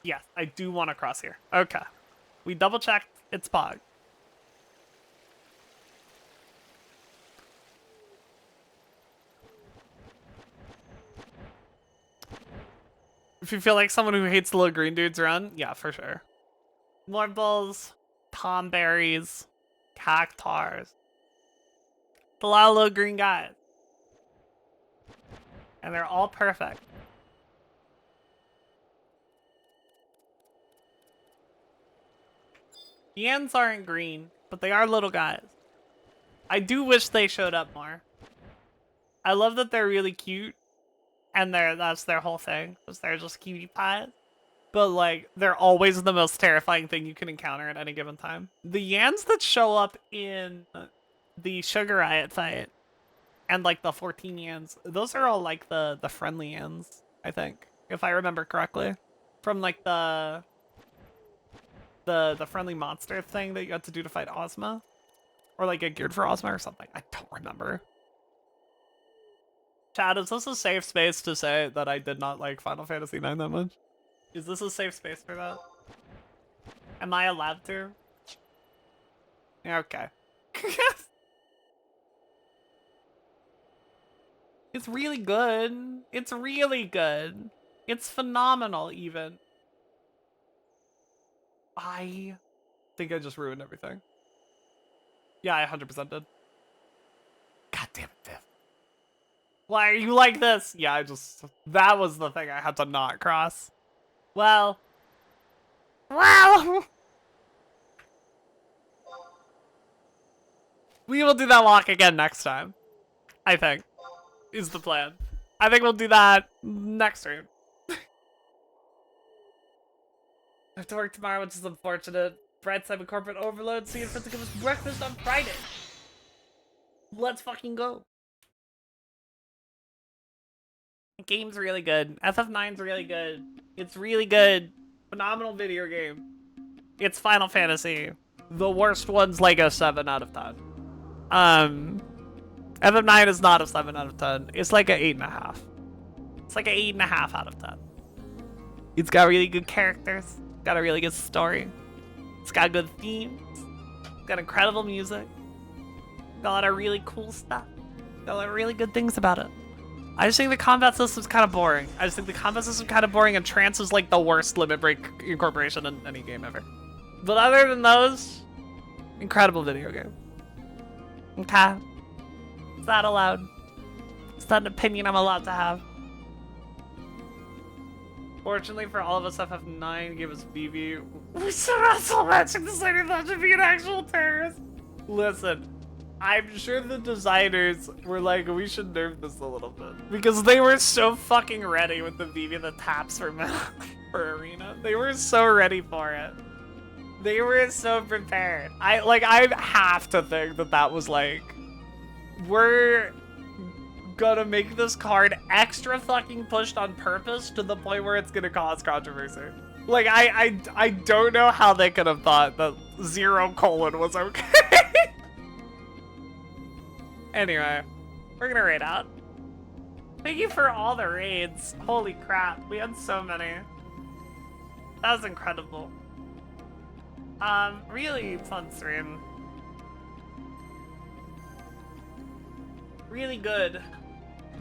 Yes, I do want to cross here. Okay. We double checked. It's Pog. If you feel like someone who hates the little green dudes run, yeah, for sure. Marbles, tomberries, cactars. A lot of little green guys. And they're all perfect. Yans aren't green, but they are little guys. I do wish they showed up more. I love that they're really cute, and that's their whole thing, is they're just cutie pies. But, like, they're always the most terrifying thing you can encounter at any given time. The Yans that show up in the Sugar Riot fight, and, like, the 14 Yans, those are all, like, the friendly Yans, I think, if I remember correctly. From, like, the friendly monster thing that you had to do to fight Ozma. Or, like, get geared for Ozma or something. I don't remember. Chad, is this a safe space to say that I did not like Final Fantasy IX that much? Is this a safe space for that? Am I allowed to? Yeah, okay. It's really good. It's really good. It's phenomenal, even. I think I just ruined everything. Yeah, I 100% did. God damn it, Viv. Why are you like this? Yeah, that was the thing I had to not cross. Well. We will do that walk again next time. I think. Is the plan. I think we'll do that next stream. I have to work tomorrow, which is unfortunate. Bright side with corporate overload. See you for to give us breakfast on Friday. Let's fucking go. The game's really good. FF9's really good. It's really good. Phenomenal video game. It's Final Fantasy. The worst one's like a 7 out of 10. FF9 is not a 7 out of 10. It's like an 8.5. It's like an 8.5 out of 10. It's got really good characters. Got a really good story. It's got good themes. It's got incredible music. Got a lot of really cool stuff. Got a lot of really good things about it. I just think the combat system's kind of boring. I just think the combat system's kind of boring, and Trance is like the worst limit break incorporation in any game ever. But other than those, incredible video game. Okay. Is that allowed? Is that an opinion I'm allowed to have? Fortunately for all of us, FF9 gave us BB. We still got so much excited that to be an actual terrorist. Listen, I'm sure the designers were like, we should nerf this a little bit. Because they were so fucking ready with the BB that taps for for Arena. They were so ready for it. They were so prepared. I have to think that that was like, we're gonna make this card extra fucking pushed on purpose to the point where it's gonna cause controversy. Like, I don't know how they could have thought that 0 colon was okay. Anyway, we're gonna raid out. Thank you for all the raids. Holy crap, we had so many. That was incredible. Really fun stream. Really good.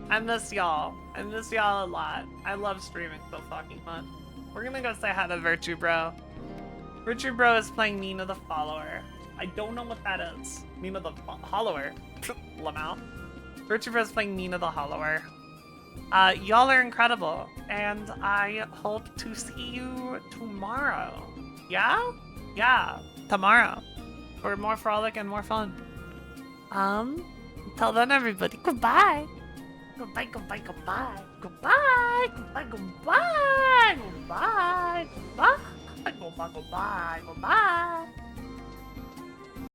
I miss y'all. I miss y'all a lot. I love streaming so fucking much. We're gonna go say hi to Virtue Bro. Virtue Bro is playing Nina the Follower. I don't know what that is. Nina the Hollower. Lamau. Virtue Bro is playing Nina the Hollower. Y'all are incredible, and I hope to see you tomorrow. Yeah? Yeah, tomorrow. For more frolic and more fun. Until then, everybody, goodbye. Goodbye, goodbye, goodbye. Goodbye, goodbye, goodbye. Goodbye, goodbye. Goodbye, goodbye, goodbye.